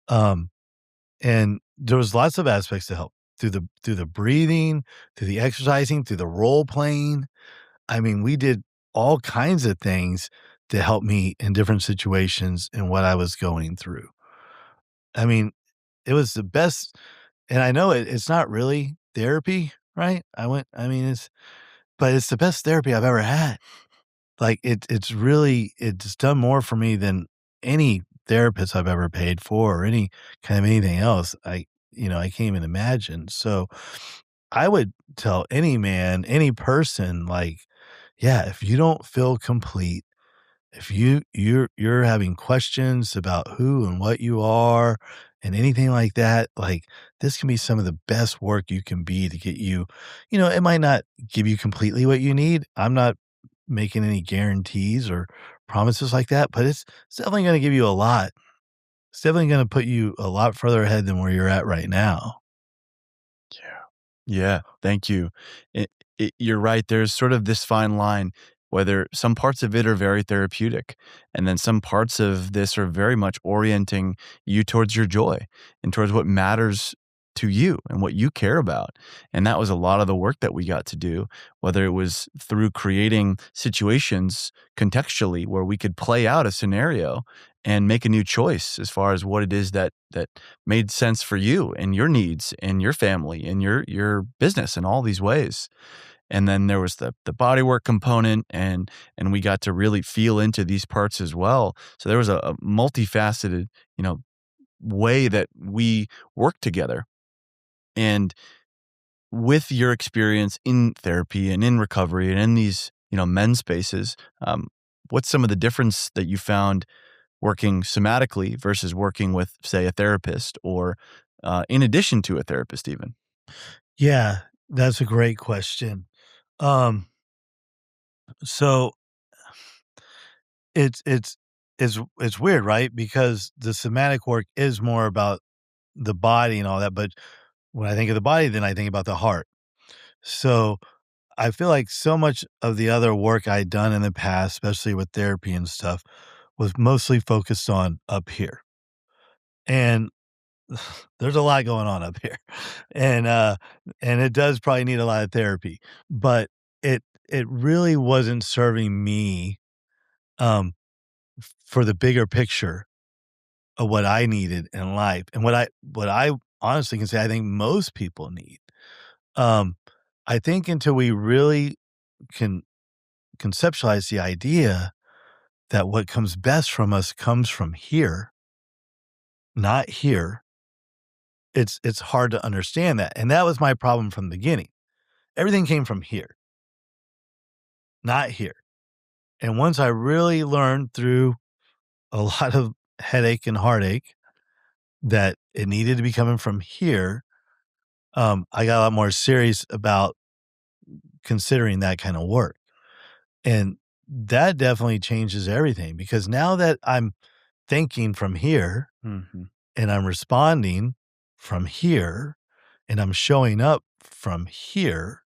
Um, and there was lots of aspects to help through the breathing, through the exercising, through the role playing. I mean, we did all kinds of things to help me in different situations and what I was going through. I mean, it was the best. And I know it's not really therapy, right? But it's the best therapy I've ever had. Like, it's done more for me than any therapist I've ever paid for or any kind of anything else I can't even imagine. So, I would tell any man, any person, like, yeah, if you don't feel complete, if you're having questions about who and what you are and anything like that, like, this can be some of the best work you can be to get you. It might not give you completely what you need. I'm not making any guarantees or promises like that, but it's definitely gonna give you a lot. It's definitely gonna put you a lot further ahead than where you're at right now. Yeah. Yeah. Thank you. You're right. There's sort of this fine line, whether some parts of it are very therapeutic, and then some parts of this are very much orienting you towards your joy and towards what matters to you and what you care about. And that was a lot of the work that we got to do, whether it was through creating situations contextually where we could play out a scenario and make a new choice as far as what it is that made sense for you and your needs and your family and your business in all these ways. And then there was the bodywork component, and we got to really feel into these parts as well. So there was a multifaceted, way that we worked together. And with your experience in therapy and in recovery and in these, men's spaces, what's some of the difference that you found working somatically versus working with, say, a therapist or in addition to a therapist even? Yeah, that's a great question. Um, so it's it's weird, right? Because the somatic work is more about the body and all that, but when I think of the body, then I think about the heart. So I feel like so much of the other work I'd done in the past, especially with therapy and stuff, was mostly focused on up here. And there's a lot going on up here. And and it does probably need a lot of therapy, but it really wasn't serving me um for the bigger picture of what I needed in life and what I honestly can say I think most people need. Um I think until we really can conceptualize the idea that what comes best from us comes from here, not here, it's hard to understand that. And that was my problem from the beginning. Everything came from here, not here. And once I really learned through a lot of headache and heartache that it needed to be coming from here, I got a lot more serious about considering that kind of work. And that definitely changes everything because now that I'm thinking from here Mhm. and I'm responding from here and I'm showing up from here,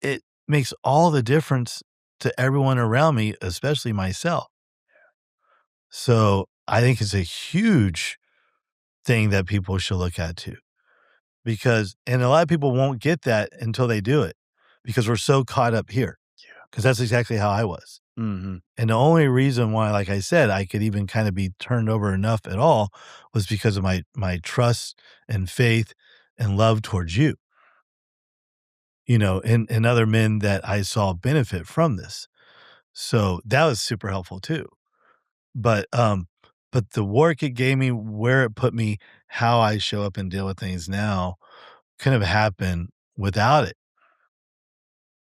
it makes all the difference to everyone around me, especially myself. So I think it's a huge thing that people should look at too, because, and a lot of people won't get that until they do it because we're so caught up here. Because that's exactly how I was. Mhm. And the only reason why, like I said, I could even kind of be turned over enough at all was because of my trust and faith and love towards you, and other men that I saw benefit from this. So that was super helpful too. But but the work it gave me, where it put me, how I show up and deal with things now couldn't have happened without it.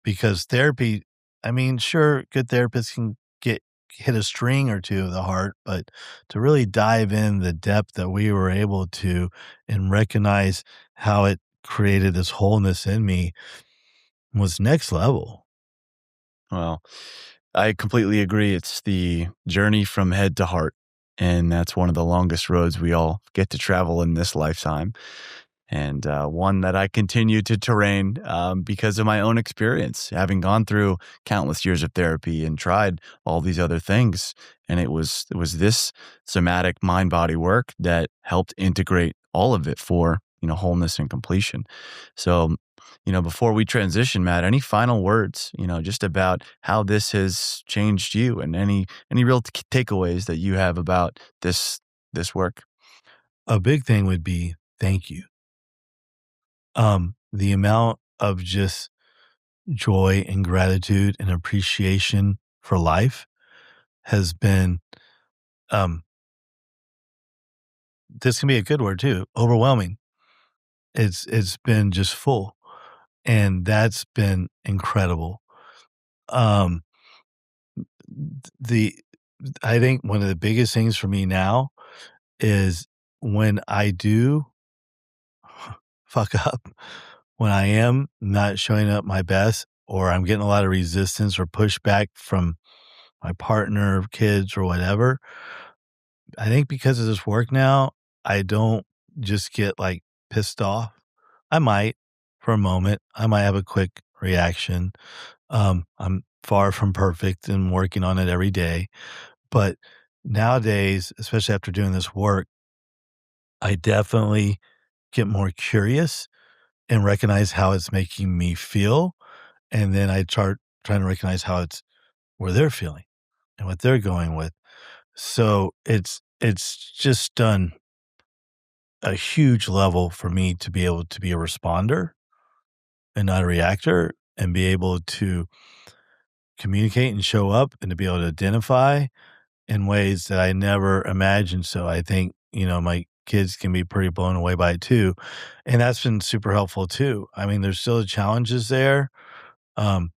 Because therapy, I mean, sure, good therapists can get hit a string or two of the heart, but to really dive in the depth that we were able to and recognize how it created this wholeness in me was next level. Well, I completely agree. It's the journey from head to heart, and that's one of the longest roads we all get to travel in this lifetime. And one that I continue to terrain because of my own experience, having gone through countless years of therapy and tried all these other things. And it was this somatic mind body work that helped integrate all of it for wholeness and completion. So, before we transition, Matt, any final words, just about how this has changed you and any real takeaways that you have about this work? A big thing would be thank you. The amount of just joy and gratitude and appreciation for life has been, um, this can be a good word too, overwhelming. It's been just full, and that's been incredible. Um, the I think one of the biggest things for me now is when I do fuck up, when I am not showing up my best, or I'm getting a lot of resistance or pushback from my partner, kids, or whatever. I think because of this work now, I don't just get like pissed off. I might for a moment. I might have a quick reaction. I'm far from perfect and working on it every day. But nowadays, especially after doing this work, I definitely get more curious and recognize how it's making me feel. And then I start trying to recognize how it's where they're feeling and what they're going with. So it's just done a huge level for me to be able to be a responder and not a reactor and be able to communicate and show up and to be able to identify in ways that I never imagined. So I think, my kids can be pretty blown away by it too. And that's been super helpful too. I mean, there's still challenges there. Um,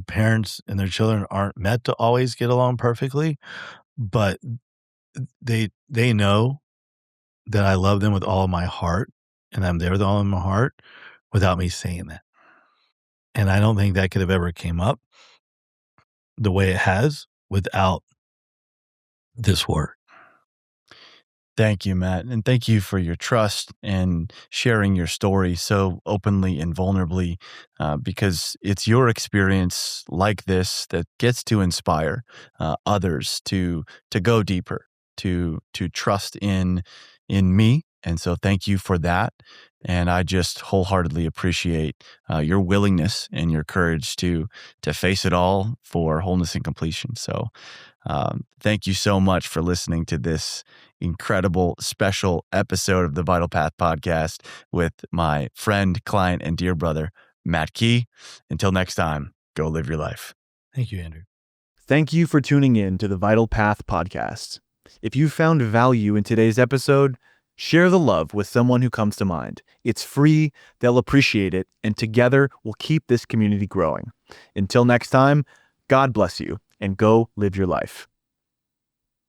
Parents and their children aren't meant to always get along perfectly, but they know that I love them with all of my heart and I'm there with all of my heart without me saying that. And I don't think that could have ever came up the way it has without this work. Thank you, Matt. And thank you for your trust and sharing your story so openly and vulnerably, because it's your experience like this that gets to inspire others to go deeper, to trust in me. And so thank you for that. And I just wholeheartedly appreciate your willingness and your courage to face it all for wholeness and completion. So thank you so much for listening to this incredible special episode of the Vital Path podcast with my friend, client, and dear brother, Matt Key. Until next time, go live your life. Thank you, Andrew. Thank you for tuning in to the Vital Path podcast. If you found value in today's episode, share the love with someone who comes to mind. It's free, they'll appreciate it, and together we'll keep this community growing. Until next time, God bless you, and go live your life.